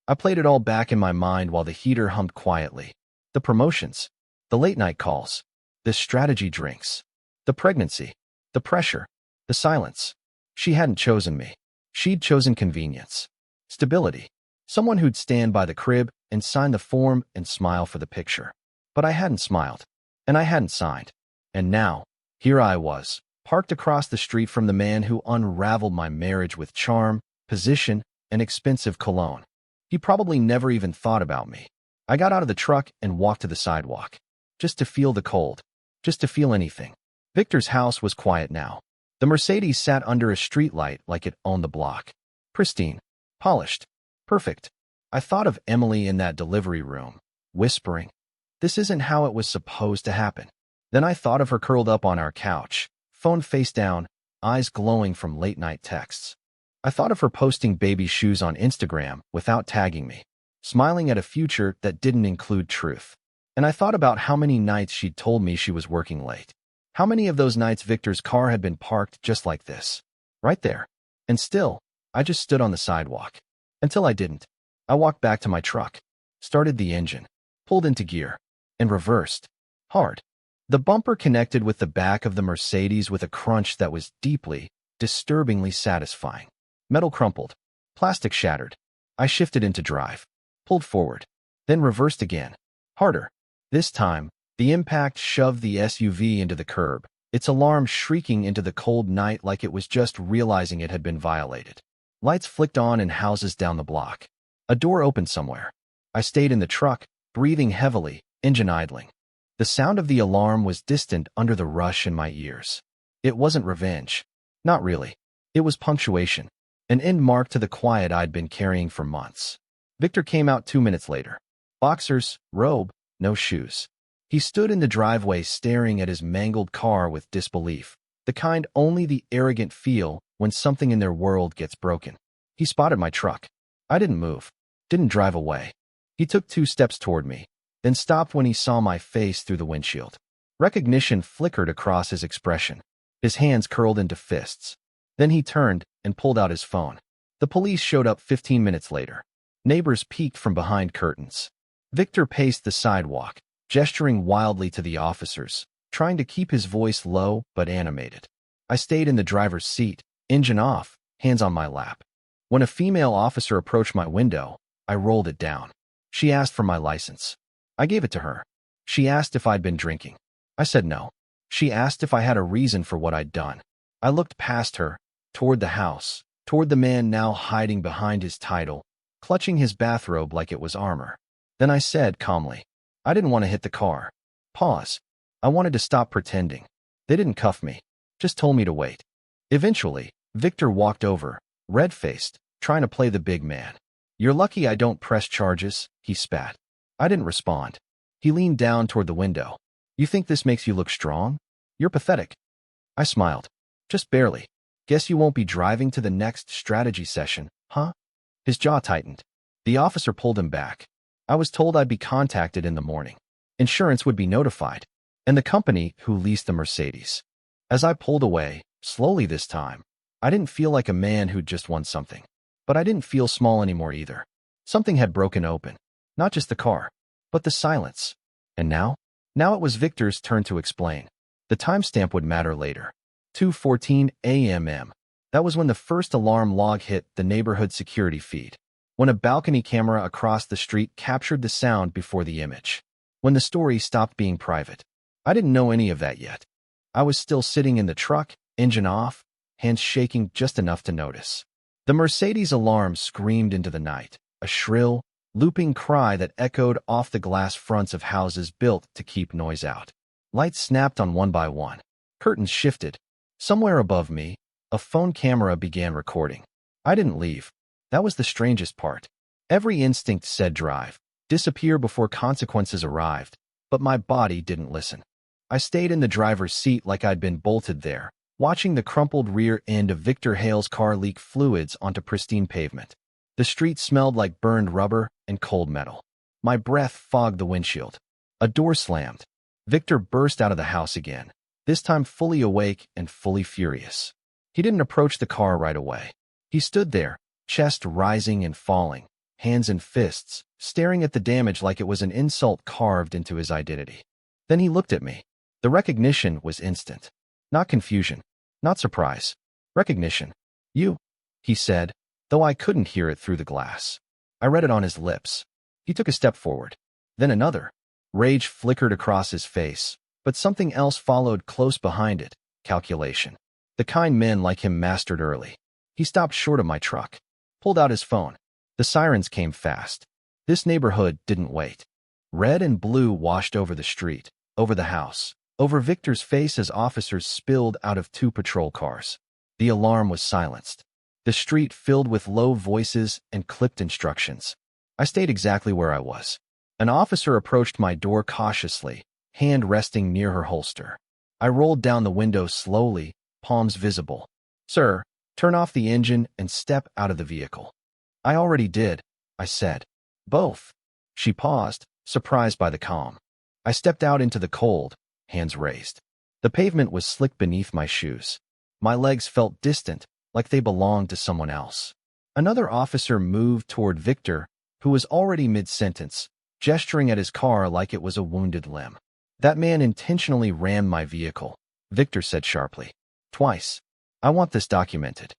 I played it all back in my mind while the heater hummed quietly. The promotions. The late-night calls. The strategy drinks. The pregnancy. The pressure. The silence. She hadn't chosen me. She'd chosen convenience. Stability. Someone who'd stand by the crib and sign the form and smile for the picture. But I hadn't smiled. And I hadn't signed. And now, here I was, parked across the street from the man who unraveled my marriage with charm, position, and expensive cologne. He probably never even thought about me. I got out of the truck and walked to the sidewalk. Just to feel the cold. Just to feel anything. Victor's house was quiet now. The Mercedes sat under a streetlight like it owned the block. Pristine. Polished. Perfect. I thought of Emily in that delivery room, whispering, "This isn't how it was supposed to happen." Then I thought of her curled up on our couch, phone face down, eyes glowing from late-night texts. I thought of her posting baby shoes on Instagram without tagging me, smiling at a future that didn't include truth. And I thought about how many nights she'd told me she was working late. How many of those nights Victor's car had been parked just like this, right there. And still, I just stood on the sidewalk. Until I didn't. I walked back to my truck, started the engine, pulled into gear, and reversed. Hard. The bumper connected with the back of the Mercedes with a crunch that was deeply, disturbingly satisfying. Metal crumpled. Plastic shattered. I shifted into drive. Pulled forward. Then reversed again. Harder. This time, the impact shoved the SUV into the curb, its alarm shrieking into the cold night like it was just realizing it had been violated. Lights flicked on in houses down the block. A door opened somewhere. I stayed in the truck, breathing heavily, engine idling. The sound of the alarm was distant under the rush in my ears. It wasn't revenge. Not really. It was punctuation. An end mark to the quiet I'd been carrying for months. Victor came out 2 minutes later. Boxers, robe, no shoes. He stood in the driveway staring at his mangled car with disbelief, the kind only the arrogant feel when something in their world gets broken. He spotted my truck. I didn't move, didn't drive away. He took 2 steps toward me, then stopped when he saw my face through the windshield. Recognition flickered across his expression. His hands curled into fists. Then he turned and pulled out his phone. The police showed up 15 minutes later. Neighbors peeked from behind curtains. Victor paced the sidewalk, gesturing wildly to the officers, trying to keep his voice low but animated. I stayed in the driver's seat, engine off, hands on my lap. When a female officer approached my window, I rolled it down. She asked for my license. I gave it to her. She asked if I'd been drinking. I said no. She asked if I had a reason for what I'd done. I looked past her, toward the house, toward the man now hiding behind his title, clutching his bathrobe like it was armor. Then I said calmly, I didn't want to hit the car. Pause. I wanted to stop pretending. They didn't cuff me, just told me to wait. Eventually, Victor walked over, red-faced, trying to play the big man. You're lucky I don't press charges, he spat. I didn't respond. He leaned down toward the window. You think this makes you look strong? You're pathetic. I smiled. Just barely. Guess you won't be driving to the next strategy session, huh? His jaw tightened. The officer pulled him back. I was told I'd be contacted in the morning. Insurance would be notified. And the company who leased the Mercedes. As I pulled away, slowly this time, I didn't feel like a man who'd just won something. But I didn't feel small anymore either. Something had broken open. Not just the car, but the silence. And now? Now it was Victor's turn to explain. The timestamp would matter later. 2:14 a.m. That was when the first alarm log hit the neighborhood security feed. When a balcony camera across the street captured the sound before the image. When the story stopped being private. I didn't know any of that yet. I was still sitting in the truck, engine off, hands shaking just enough to notice. The Mercedes alarm screamed into the night, a shrill, looping cry that echoed off the glass fronts of houses built to keep noise out. Lights snapped on one by one. Curtains shifted. Somewhere above me, a phone camera began recording. I didn't leave. That was the strangest part. Every instinct said drive, disappear before consequences arrived, but my body didn't listen. I stayed in the driver's seat like I'd been bolted there, watching the crumpled rear end of Victor Hale's car leak fluids onto pristine pavement. The street smelled like burned rubber and cold metal. My breath fogged the windshield. A door slammed. Victor burst out of the house again, this time fully awake and fully furious. He didn't approach the car right away. He stood there, chest rising and falling, hands in fists, staring at the damage like it was an insult carved into his identity. Then he looked at me. The recognition was instant. Not confusion, not surprise. Recognition. You, he said, though I couldn't hear it through the glass. I read it on his lips. He took a step forward. Then another. Rage flickered across his face, but something else followed close behind it. Calculation. The kind men like him mastered early. He stopped short of my truck. Pulled out his phone. The sirens came fast. This neighborhood didn't wait. Red and blue washed over the street, over the house, over Victor's face as officers spilled out of 2 patrol cars. The alarm was silenced. The street filled with low voices and clipped instructions. I stayed exactly where I was. An officer approached my door cautiously, hand resting near her holster. I rolled down the window slowly, palms visible. Sir, turn off the engine and step out of the vehicle. I already did, I said. Both. She paused, surprised by the calm. I stepped out into the cold, hands raised. The pavement was slick beneath my shoes. My legs felt distant, like they belonged to someone else. Another officer moved toward Victor, who was already mid-sentence, gesturing at his car like it was a wounded limb. That man intentionally rammed my vehicle, Victor said sharply. Twice. I want this documented.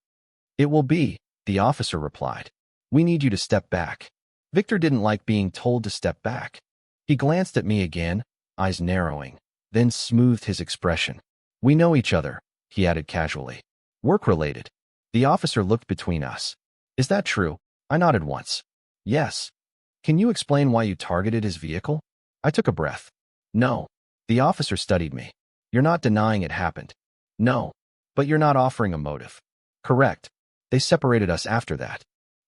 It will be, the officer replied. We need you to step back. Victor didn't like being told to step back. He glanced at me again, eyes narrowing, then smoothed his expression. We know each other, he added casually. Work-related. The officer looked between us. Is that true? I nodded once. Yes. Can you explain why you targeted his vehicle? I took a breath. No. The officer studied me. You're not denying it happened. No. But you're not offering a motive. Correct. They separated us after that.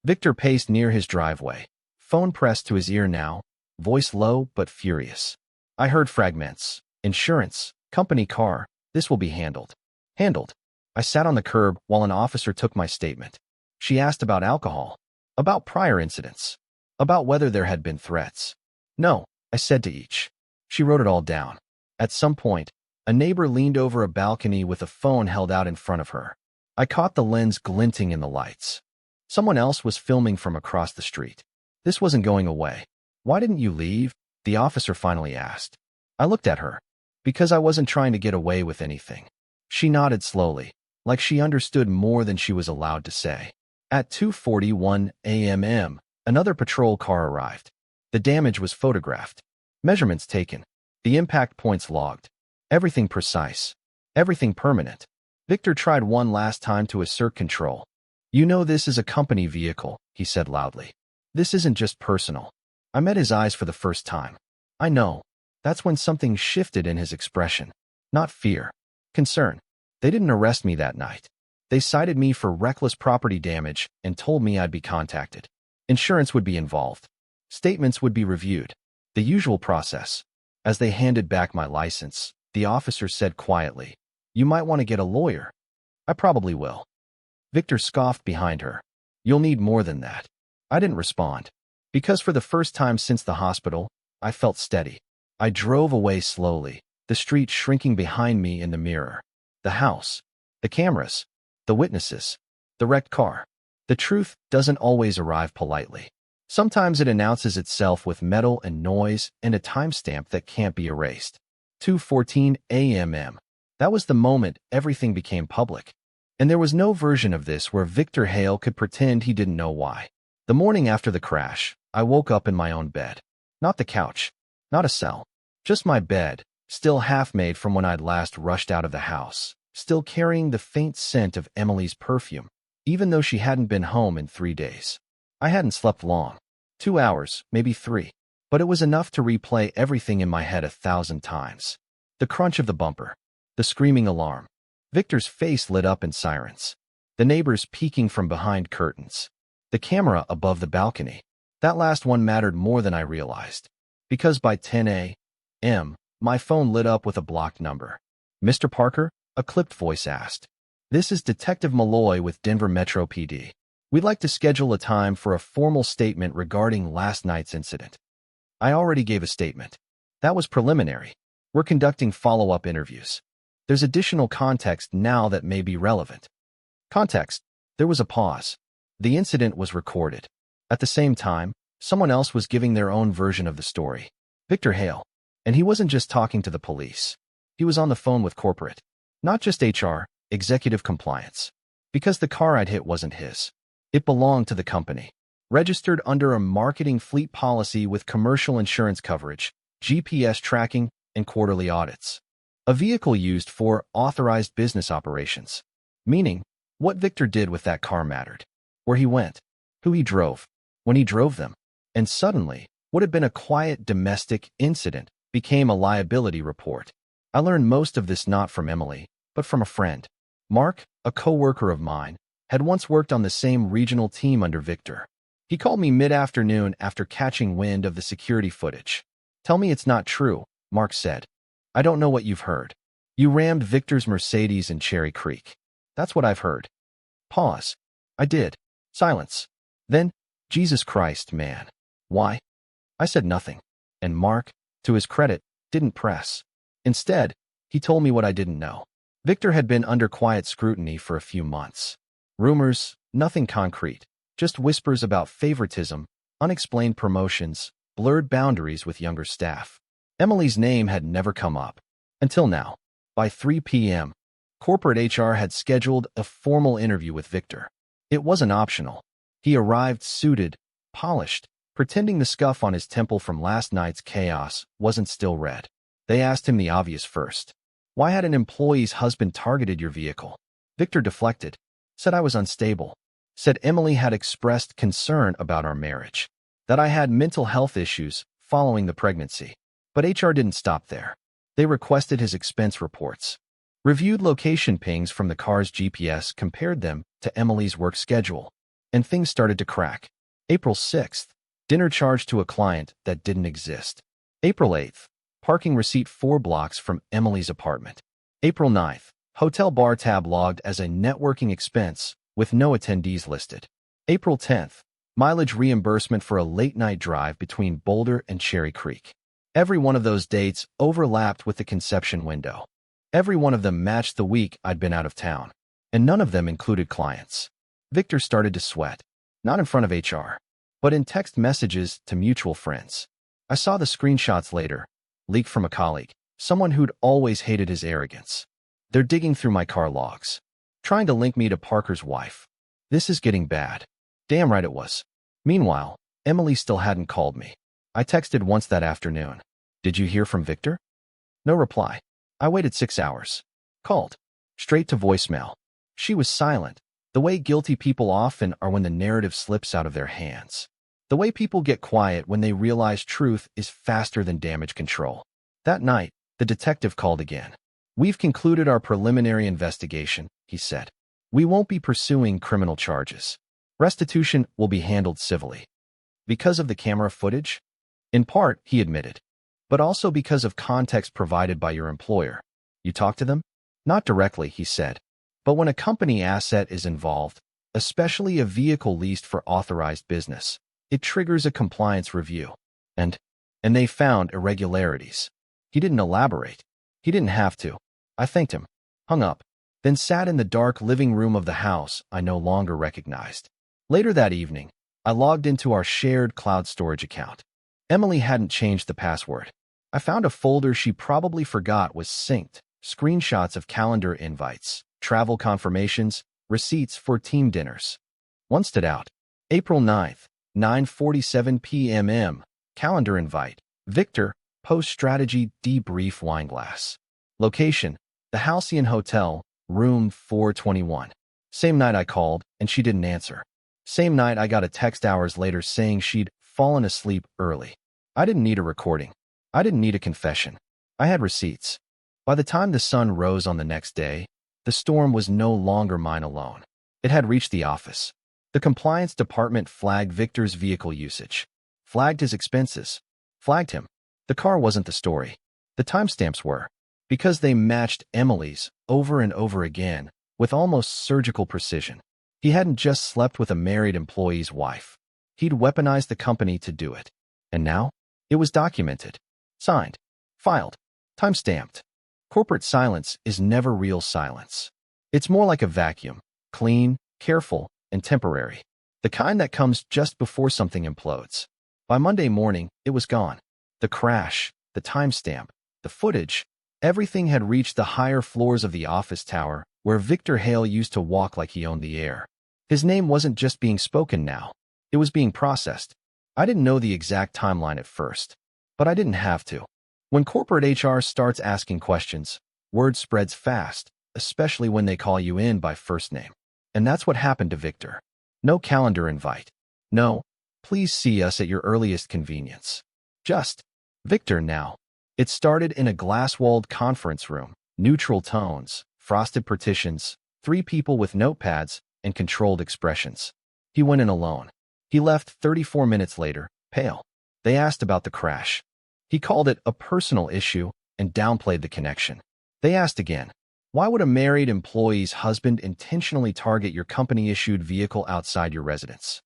Victor paced near his driveway, phone pressed to his ear now, voice low but furious. I heard fragments. Insurance, company car, this will be handled. Handled. I sat on the curb while an officer took my statement. She asked about alcohol, about prior incidents, about whether there had been threats. No, I said to each. She wrote it all down. At some point, a neighbor leaned over a balcony with a phone held out in front of her. I caught the lens glinting in the lights. Someone else was filming from across the street. This wasn't going away. Why didn't you leave? The officer finally asked. I looked at her. Because I wasn't trying to get away with anything. She nodded slowly, like she understood more than she was allowed to say. At 2:41 a.m., another patrol car arrived. The damage was photographed. Measurements taken. The impact points logged. Everything precise. Everything permanent. Victor tried one last time to assert control. You know this is a company vehicle, he said loudly. This isn't just personal. I met his eyes for the first time. I know. That's when something shifted in his expression. Not fear. Concern. They didn't arrest me that night. They cited me for reckless property damage and told me I'd be contacted. Insurance would be involved. Statements would be reviewed. The usual process. As they handed back my license, the officer said quietly, You might want to get a lawyer. I probably will. Victor scoffed behind her. You'll need more than that. I didn't respond. Because for the first time since the hospital, I felt steady. I drove away slowly, the street shrinking behind me in the mirror. The house, the cameras, the witnesses, the wrecked car. The truth doesn't always arrive politely. Sometimes it announces itself with metal and noise and a timestamp that can't be erased. 2:14 a.m. That was the moment everything became public. And there was no version of this where Victor Hale could pretend he didn't know why. The morning after the crash, I woke up in my own bed. Not the couch, not a cell, just my bed, still half-made from when I'd last rushed out of the house, still carrying the faint scent of Emily's perfume, even though she hadn't been home in 3 days. I hadn't slept long. 2 hours, maybe 3. But it was enough to replay everything in my head 1,000 times. The crunch of the bumper, the screaming alarm. Victor's face lit up in sirens. The neighbors peeking from behind curtains. The camera above the balcony. That last one mattered more than I realized. Because by 10 a.m., my phone lit up with a blocked number. Mr. Parker? A clipped voice asked. This is Detective Malloy with Denver Metro PD. We'd like to schedule a time for a formal statement regarding last night's incident. I already gave a statement. That was preliminary. We're conducting follow-up interviews. There's additional context now that may be relevant. Context. There was a pause. The incident was recorded. At the same time, someone else was giving their own version of the story. Victor Hale. And he wasn't just talking to the police. He was on the phone with corporate. Not just HR, executive compliance. Because the car I'd hit wasn't his. It belonged to the company. Registered under a marketing fleet policy with commercial insurance coverage, GPS tracking, and quarterly audits. A vehicle used for authorized business operations. Meaning, what Victor did with that car mattered. Where he went. Who he drove. When he drove them. And suddenly, what had been a quiet domestic incident became a liability report. I learned most of this not from Emily, but from a friend. Mark, a co-worker of mine, had once worked on the same regional team under Victor. He called me mid-afternoon after catching wind of the security footage. Tell me it's not true, Mark said. I don't know what you've heard. You rammed Victor's Mercedes in Cherry Creek. That's what I've heard. Pause. I did. Silence. Then, Jesus Christ, man. Why? I said nothing. And Mark, to his credit, didn't press. Instead, he told me what I didn't know. Victor had been under quiet scrutiny for a few months. Rumors, nothing concrete, just whispers about favoritism, unexplained promotions, blurred boundaries with younger staff. Emily's name had never come up. Until now. By 3 p.m., corporate HR had scheduled a formal interview with Victor. It wasn't optional. He arrived suited, polished, pretending the scuff on his temple from last night's chaos wasn't still red. They asked him the obvious first. Why had an employee's husband targeted your vehicle? Victor deflected. Said I was unstable. Said Emily had expressed concern about our marriage. That I had mental health issues following the pregnancy. But HR didn't stop there. They requested his expense reports. Reviewed location pings from the car's GPS, compared them to Emily's work schedule. And things started to crack. April 6th, dinner charged to a client that didn't exist. April 8th, parking receipt 4 blocks from Emily's apartment. April 9th, hotel bar tab logged as a networking expense with no attendees listed. April 10th, mileage reimbursement for a late-night drive between Boulder and Cherry Creek. Every one of those dates overlapped with the conception window. Every one of them matched the week I'd been out of town. And none of them included clients. Victor started to sweat. Not in front of HR, but in text messages to mutual friends. I saw the screenshots later, leaked from a colleague, someone who'd always hated his arrogance. They're digging through my car logs, trying to link me to Parker's wife. This is getting bad. Damn right it was. Meanwhile, Emily still hadn't called me. I texted once that afternoon. Did you hear from Victor? No reply. I waited 6 hours. Called. Straight to voicemail. She was silent, the way guilty people often are when the narrative slips out of their hands. The way people get quiet when they realize truth is faster than damage control. That night, the detective called again. We've concluded our preliminary investigation, he said. We won't be pursuing criminal charges. Restitution will be handled civilly. Because of the camera footage? In part, he admitted. But also because of context provided by your employer. You talked to them? Not directly, he said. But when a company asset is involved, especially a vehicle leased for authorized business, it triggers a compliance review. And they found irregularities. He didn't elaborate. He didn't have to. I thanked him, hung up, then sat in the dark living room of the house I no longer recognized. Later that evening, I logged into our shared cloud storage account. Emily hadn't changed the password. I found a folder she probably forgot was synced, screenshots of calendar invites, travel confirmations, receipts for team dinners. One stood out. April 9th, 9:47 p.m. Calendar invite. Victor, post-strategy debrief wineglass. Location, the Halcyon Hotel, room 421. Same night I called, and she didn't answer. Same night I got a text hours later saying she'd fallen asleep early. I didn't need a recording. I didn't need a confession. I had receipts. By the time the sun rose on the next day, the storm was no longer mine alone. It had reached the office. The compliance department flagged Victor's vehicle usage, flagged his expenses, flagged him. The car wasn't the story. The timestamps were, because they matched Emily's over and over again with almost surgical precision. He hadn't just slept with a married employee's wife. He'd weaponized the company to do it. And now, it was documented, signed, filed, time-stamped. Corporate silence is never real silence. It's more like a vacuum, clean, careful, and temporary. The kind that comes just before something implodes. By Monday morning, it was gone. The crash, the timestamp, the footage, everything had reached the higher floors of the office tower where Victor Hale used to walk like he owned the air. His name wasn't just being spoken now. It was being processed. I didn't know the exact timeline at first, but I didn't have to. When corporate HR starts asking questions, word spreads fast, especially when they call you in by first name. And that's what happened to Victor. No calendar invite. No, please see us at your earliest convenience. Just Victor now. It started in a glass-walled conference room, neutral tones, frosted partitions, 3 people with notepads, and controlled expressions. He went in alone. He left 34 minutes later, pale. They asked about the crash. He called it a personal issue and downplayed the connection. They asked again, why would a married employee's husband intentionally target your company-issued vehicle outside your residence?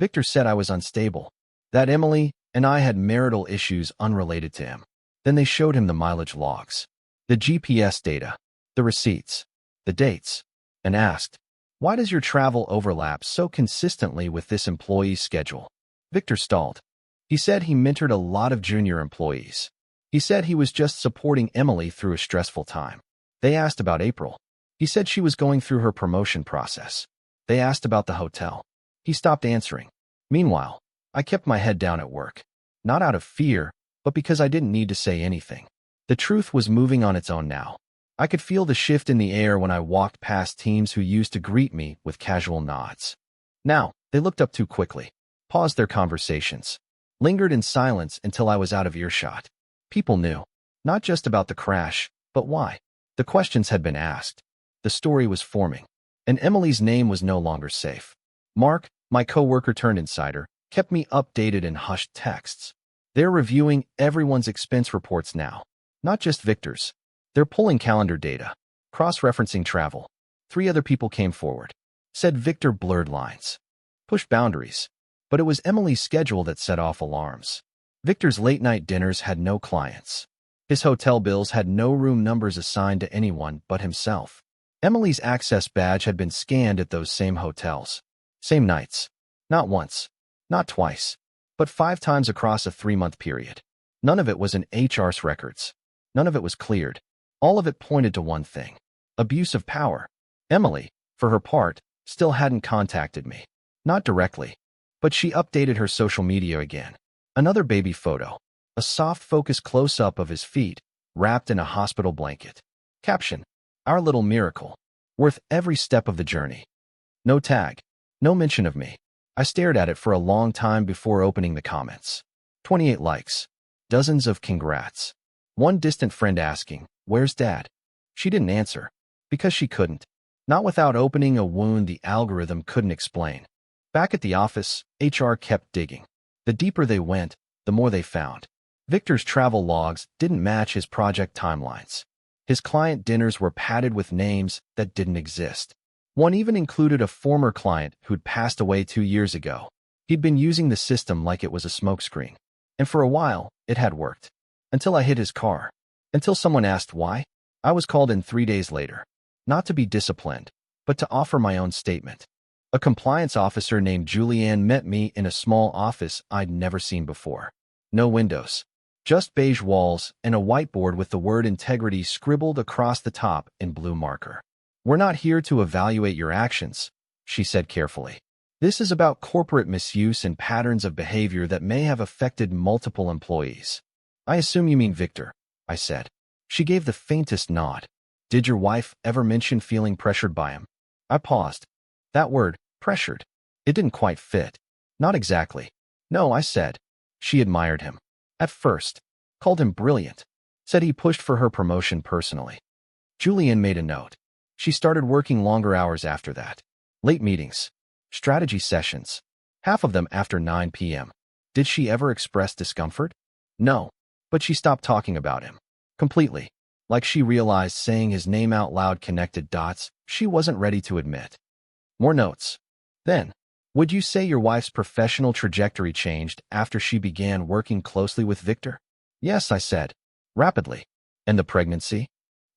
Victor said I was unstable, that Emily and I had marital issues unrelated to him. Then they showed him the mileage logs, the GPS data, the receipts, the dates, and asked, why does your travel overlap so consistently with this employee's schedule? Victor stalled. He said he mentored a lot of junior employees. He said he was just supporting Emily through a stressful time. They asked about April. He said she was going through her promotion process. They asked about the hotel. He stopped answering. Meanwhile, I kept my head down at work. Not out of fear, but because I didn't need to say anything. The truth was moving on its own now. I could feel the shift in the air when I walked past teams who used to greet me with casual nods. Now, they looked up too quickly, paused their conversations, lingered in silence until I was out of earshot. People knew, not just about the crash, but why. The questions had been asked. The story was forming. And Emily's name was no longer safe. Mark, my coworker turned insider, kept me updated in hushed texts. They're reviewing everyone's expense reports now, not just Victor's. They're pulling calendar data, cross-referencing travel. 3 other people came forward. Said Victor blurred lines, pushed boundaries. But it was Emily's schedule that set off alarms. Victor's late-night dinners had no clients. His hotel bills had no room numbers assigned to anyone but himself. Emily's access badge had been scanned at those same hotels. Same nights. Not once. Not twice. But 5 times across a 3-month period. None of it was in HR's records. None of it was cleared. All of it pointed to one thing. Abuse of power. Emily, for her part, still hadn't contacted me. Not directly. But she updated her social media again. Another baby photo. A soft focus close-up of his feet, wrapped in a hospital blanket. Caption. Our little miracle. Worth every step of the journey. No tag. No mention of me. I stared at it for a long time before opening the comments. 28 likes. Dozens of congrats. One distant friend asking, where's Dad? She didn't answer. Because she couldn't. Not without opening a wound the algorithm couldn't explain. Back at the office, HR kept digging. The deeper they went, the more they found. Victor's travel logs didn't match his project timelines. His client dinners were padded with names that didn't exist. One even included a former client who'd passed away 2 years ago. He'd been using the system like it was a smokescreen. And for a while, it had worked. Until I hit his car. Until someone asked why. I was called in 3 days later. Not to be disciplined, but to offer my own statement. A compliance officer named Julianne met me in a small office I'd never seen before. No windows. Just beige walls and a whiteboard with the word integrity scribbled across the top in blue marker. "We're not here to evaluate your actions," she said carefully. "This is about corporate misuse and patterns of behavior that may have affected multiple employees." "I assume you mean Victor," I said. She gave the faintest nod. "Did your wife ever mention feeling pressured by him?" I paused. That word, pressured. It didn't quite fit. "Not exactly." "No," I said. She admired him. At first. Called him brilliant. Said he pushed for her promotion personally. Julian made a note. She started working longer hours after that. Late meetings. Strategy sessions. Half of them after 9 p.m. Did she ever express discomfort? No. But she stopped talking about him. Completely. Like she realized saying his name out loud connected dots she wasn't ready to admit. More notes. Then, would you say your wife's professional trajectory changed after she began working closely with Victor? Yes, I said. Rapidly. And the pregnancy?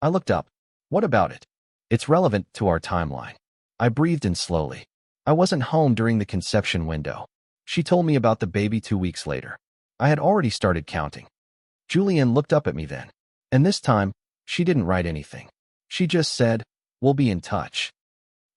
I looked up. What about it? It's relevant to our timeline. I breathed in slowly. I wasn't home during the conception window. She told me about the baby 2 weeks later. I had already started counting. Julian looked up at me then. And this time, she didn't write anything. She just said, "We'll be in touch."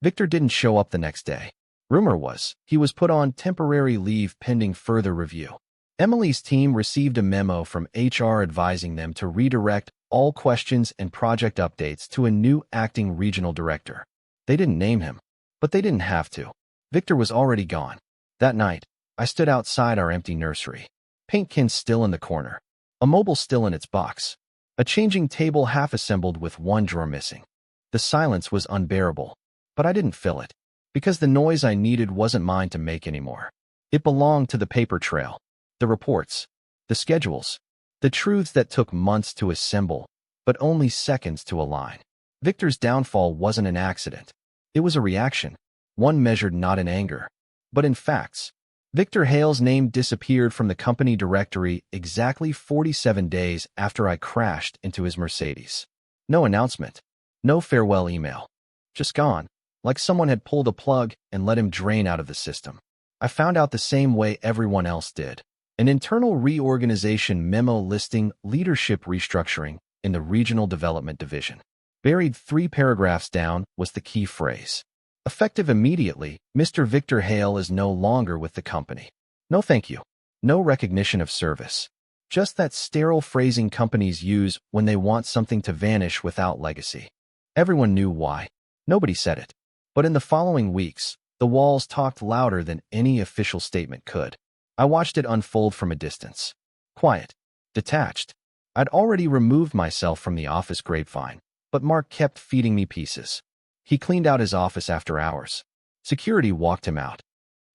Victor didn't show up the next day. Rumor was he was put on temporary leave pending further review. Emily's team received a memo from HR advising them to redirect all questions and project updates to a new acting regional director. They didn't name him, but they didn't have to. Victor was already gone. That night, I stood outside our empty nursery. Paint cans still in the corner. A mobile still in its box. A changing table half assembled with one drawer missing. The silence was unbearable, but I didn't fill it. Because the noise I needed wasn't mine to make anymore. It belonged to the paper trail, the reports, the schedules, the truths that took months to assemble, but only seconds to align. Victor's downfall wasn't an accident. It was a reaction, one measured not in anger, but in facts. Victor Hale's name disappeared from the company directory exactly 47 days after I crashed into his Mercedes. No announcement, no farewell email. Just gone. Like someone had pulled a plug and let him drain out of the system. I found out the same way everyone else did. An internal reorganization memo listing leadership restructuring in the Regional Development Division. Buried 3 paragraphs down was the key phrase. Effective immediately, Mr. Victor Hale is no longer with the company. No thank you. No recognition of service. Just that sterile phrasing companies use when they want something to vanish without legacy. Everyone knew why. Nobody said it. But in the following weeks, the walls talked louder than any official statement could. I watched it unfold from a distance. Quiet. Detached. I'd already removed myself from the office grapevine, but Mark kept feeding me pieces. He cleaned out his office after hours. Security walked him out.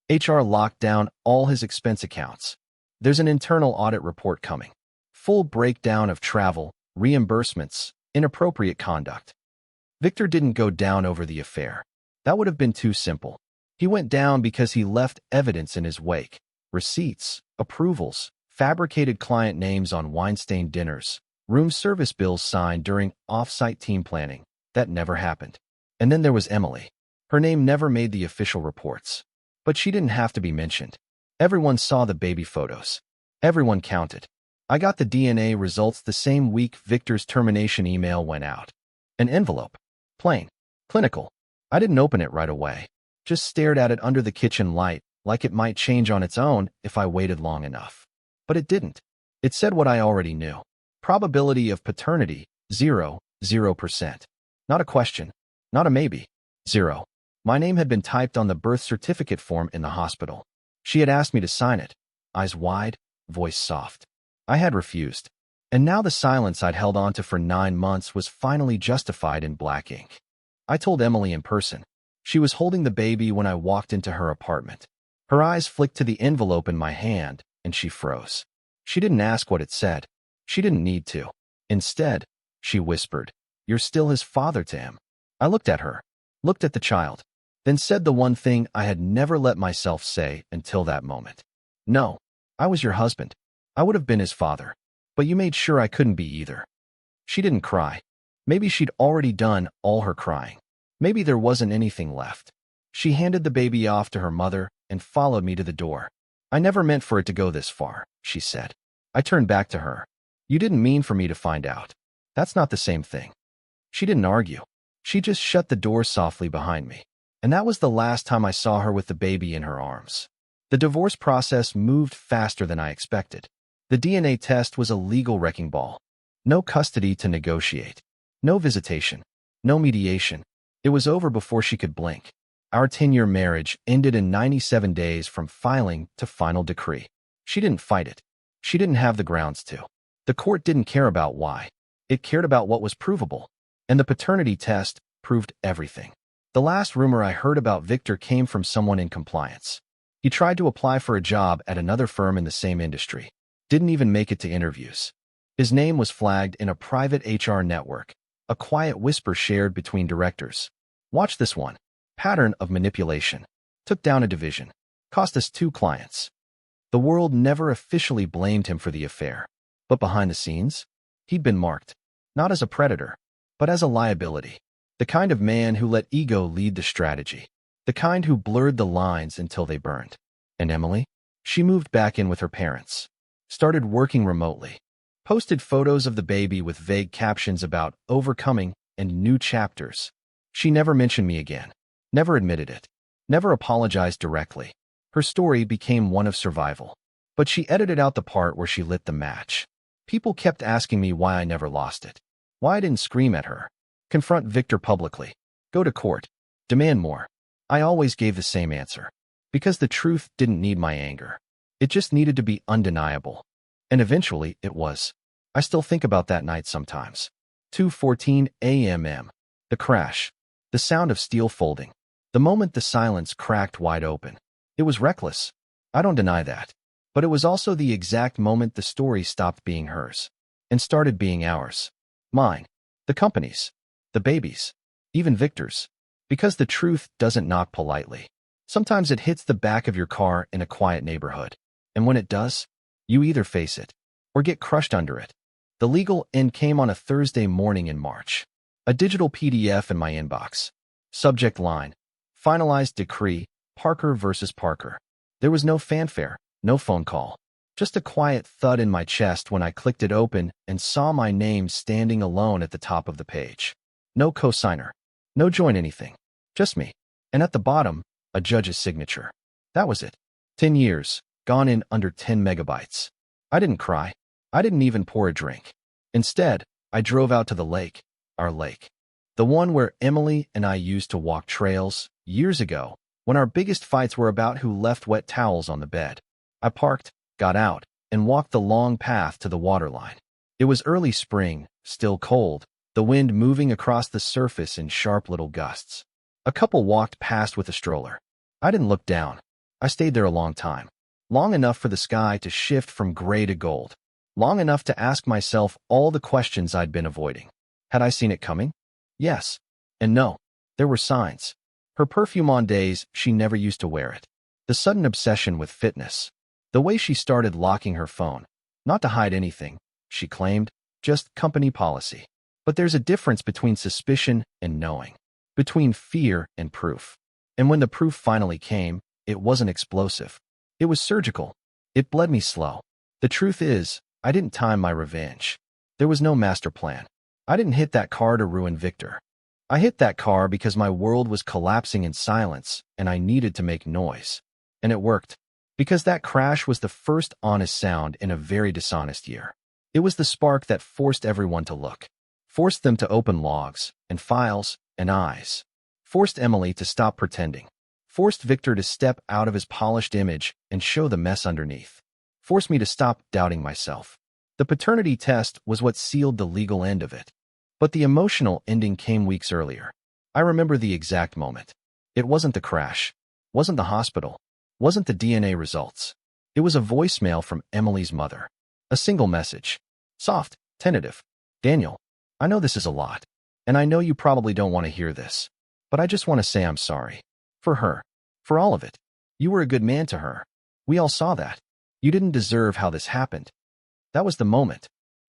HR locked down all his expense accounts. There's an internal audit report coming. Full breakdown of travel, reimbursements, inappropriate conduct. Victor didn't go down over the affair. That would have been too simple. He went down because he left evidence in his wake. Receipts, approvals, fabricated client names on wine-stained dinners, room service bills signed during off-site team planning. That never happened. And then there was Emily. Her name never made the official reports. But she didn't have to be mentioned. Everyone saw the baby photos. Everyone counted. I got the DNA results the same week Victor's termination email went out. An envelope. Plain. Clinical. I didn't open it right away. Just stared at it under the kitchen light, like it might change on its own if I waited long enough. But it didn't. It said what I already knew. Probability of paternity, 0%. Not a question. Not a maybe. 0. My name had been typed on the birth certificate form in the hospital. She had asked me to sign it. Eyes wide, voice soft. I had refused. And now the silence I'd held on to for 9 months was finally justified in black ink. I told Emily in person. She was holding the baby when I walked into her apartment. Her eyes flicked to the envelope in my hand, and she froze. She didn't ask what it said. She didn't need to. Instead, she whispered, You're still his father to him. I looked at her, looked at the child, then said the one thing I had never let myself say until that moment. No, I was your husband. I would have been his father, but you made sure I couldn't be either. She didn't cry. Maybe she'd already done all her crying. Maybe there wasn't anything left. She handed the baby off to her mother and followed me to the door. I never meant for it to go this far, she said. I turned back to her. You didn't mean for me to find out. That's not the same thing. She didn't argue. She just shut the door softly behind me. And that was the last time I saw her with the baby in her arms. The divorce process moved faster than I expected. The DNA test was a legal wrecking ball. No custody to negotiate. No visitation. No mediation. It was over before she could blink. Our 10-year marriage ended in 97 days from filing to final decree. She didn't fight it. She didn't have the grounds to. The court didn't care about why. It cared about what was provable. And the paternity test proved everything. The last rumor I heard about Victor came from someone in compliance. He tried to apply for a job at another firm in the same industry. Didn't even make it to interviews. His name was flagged in a private HR network, a quiet whisper shared between directors. Watch this one. Pattern of manipulation. Took down a division. Cost us 2 clients. The world never officially blamed him for the affair. But behind the scenes, he'd been marked, not as a predator, but as a liability. The kind of man who let ego lead the strategy. The kind who blurred the lines until they burned. And Emily? She moved back in with her parents. Started working remotely. Posted photos of the baby with vague captions about overcoming and new chapters. She never mentioned me again. Never admitted it. Never apologized directly. Her story became one of survival. But she edited out the part where she lit the match. People kept asking me why I never lost it. Why I didn't scream at her. Confront Victor publicly. Go to court. Demand more. I always gave the same answer. Because the truth didn't need my anger. It just needed to be undeniable. And eventually, it was. I still think about that night sometimes. 2:14 a.m. The crash. The sound of steel folding. The moment the silence cracked wide open. It was reckless. I don't deny that. But it was also the exact moment the story stopped being hers. And started being ours. Mine. The company's. The baby's. Even Victor's. Because the truth doesn't knock politely. Sometimes it hits the back of your car in a quiet neighborhood. And when it does, you either face it or get crushed under it. The legal end came on a Thursday morning in March. A digital PDF in my inbox. Subject line. Finalized decree, Parker versus Parker. There was no fanfare, no phone call. Just a quiet thud in my chest when I clicked it open and saw my name standing alone at the top of the page. No cosigner. No join anything. Just me. And at the bottom, a judge's signature. That was it. 10 years, gone in under 10 megabytes. I didn't cry. I didn't even pour a drink. Instead, I drove out to the lake, our lake. The one where Emily and I used to walk trails, years ago, when our biggest fights were about who left wet towels on the bed. I parked, got out, and walked the long path to the waterline. It was early spring, still cold, the wind moving across the surface in sharp little gusts. A couple walked past with a stroller. I didn't look down. I stayed there a long time. Long enough for the sky to shift from gray to gold. Long enough to ask myself all the questions I'd been avoiding. Had I seen it coming? Yes. And no. There were signs. Her perfume on days she never used to wear it. The sudden obsession with fitness. The way she started locking her phone. Not to hide anything, she claimed, just company policy. But there's a difference between suspicion and knowing. Between fear and proof. And when the proof finally came, it wasn't explosive. It was surgical. It bled me slow. The truth is, I didn't time my revenge. There was no master plan. I didn't hit that car to ruin Victor. I hit that car because my world was collapsing in silence and I needed to make noise. And it worked. Because that crash was the first honest sound in a very dishonest year. It was the spark that forced everyone to look. Forced them to open logs and files and eyes. Forced Emily to stop pretending. Forced Victor to step out of his polished image and show the mess underneath. Forced me to stop doubting myself. The paternity test was what sealed the legal end of it. But the emotional ending came weeks earlier. I remember the exact moment. It wasn't the crash. Wasn't the hospital. Wasn't the DNA results. It was a voicemail from Emily's mother. A single message. Soft, tentative. Daniel, I know this is a lot. And I know you probably don't want to hear this, but I just want to say I'm sorry. For her. For all of it. You were a good man to her. We all saw that. You didn't deserve how this happened. That was the moment.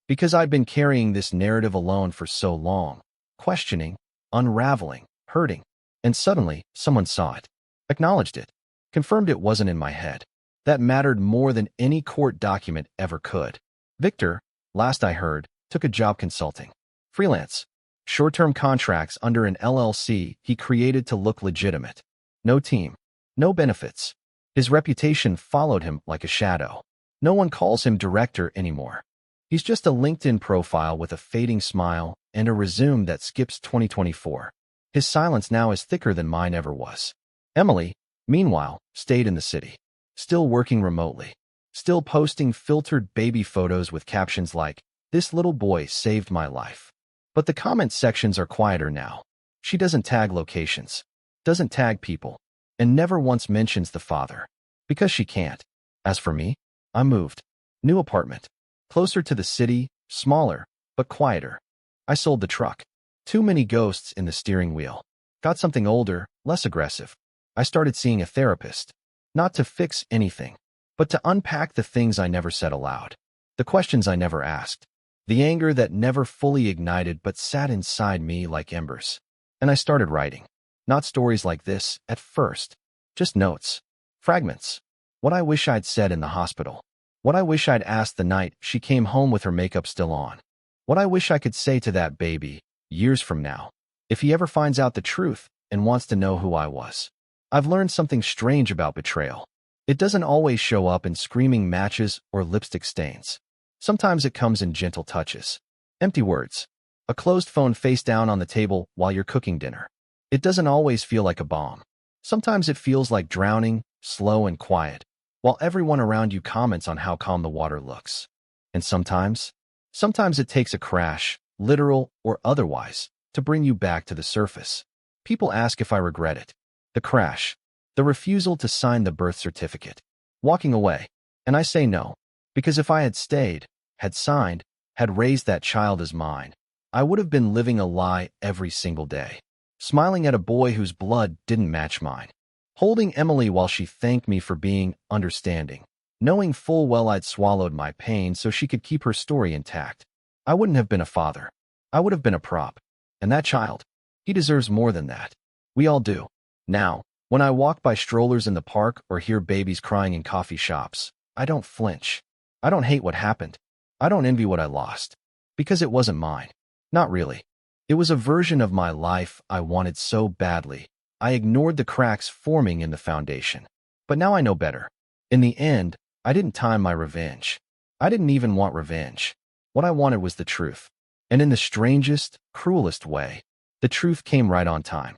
Because I'd been carrying this narrative alone for so long, questioning, unraveling, hurting, and suddenly someone saw it, acknowledged it, confirmed it wasn't in my head. That mattered more than any court document ever could. Victor, last I heard, took a job consulting. Freelance. Short-term contracts under an LLC he created to look legitimate. No team. No benefits. His reputation followed him like a shadow. No one calls him director anymore. He's just a LinkedIn profile with a fading smile and a resume that skips 2024. His silence now is thicker than mine ever was. Emily, meanwhile, stayed in the city. Still working remotely. Still posting filtered baby photos with captions like, "This little boy saved my life." But the comment sections are quieter now. She doesn't tag locations, doesn't tag people, and never once mentions the father. Because she can't. As for me, I moved. New apartment. Closer to the city, smaller, but quieter. I sold the truck. Too many ghosts in the steering wheel. Got something older, less aggressive. I started seeing a therapist. Not to fix anything, but to unpack the things I never said aloud. The questions I never asked. The anger that never fully ignited but sat inside me like embers. And I started writing. Not stories like this, at first. Just notes. Fragments. What I wish I'd said in the hospital. What I wish I'd asked the night she came home with her makeup still on. What I wish I could say to that baby, years from now, if he ever finds out the truth and wants to know who I was. I've learned something strange about betrayal. It doesn't always show up in screaming matches or lipstick stains. Sometimes it comes in gentle touches. Empty words. A closed phone face down on the table while you're cooking dinner. It doesn't always feel like a bomb. Sometimes it feels like drowning, slow and quiet, while everyone around you comments on how calm the water looks. And sometimes it takes a crash, literal or otherwise, to bring you back to the surface. People ask if I regret it. The crash. The refusal to sign the birth certificate. Walking away. And I say no. Because if I had stayed, had signed, had raised that child as mine, I would have been living a lie every single day. Smiling at a boy whose blood didn't match mine. Holding Emily while she thanked me for being understanding. Knowing full well I'd swallowed my pain so she could keep her story intact. I wouldn't have been a father. I would have been a prop. And that child, he deserves more than that. We all do. Now, when I walk by strollers in the park or hear babies crying in coffee shops, I don't flinch. I don't hate what happened. I don't envy what I lost. Because it wasn't mine. Not really. It was a version of my life I wanted so badly. I ignored the cracks forming in the foundation. But now I know better. In the end, I didn't time my revenge. I didn't even want revenge. What I wanted was the truth. And in the strangest, cruelest way, the truth came right on time.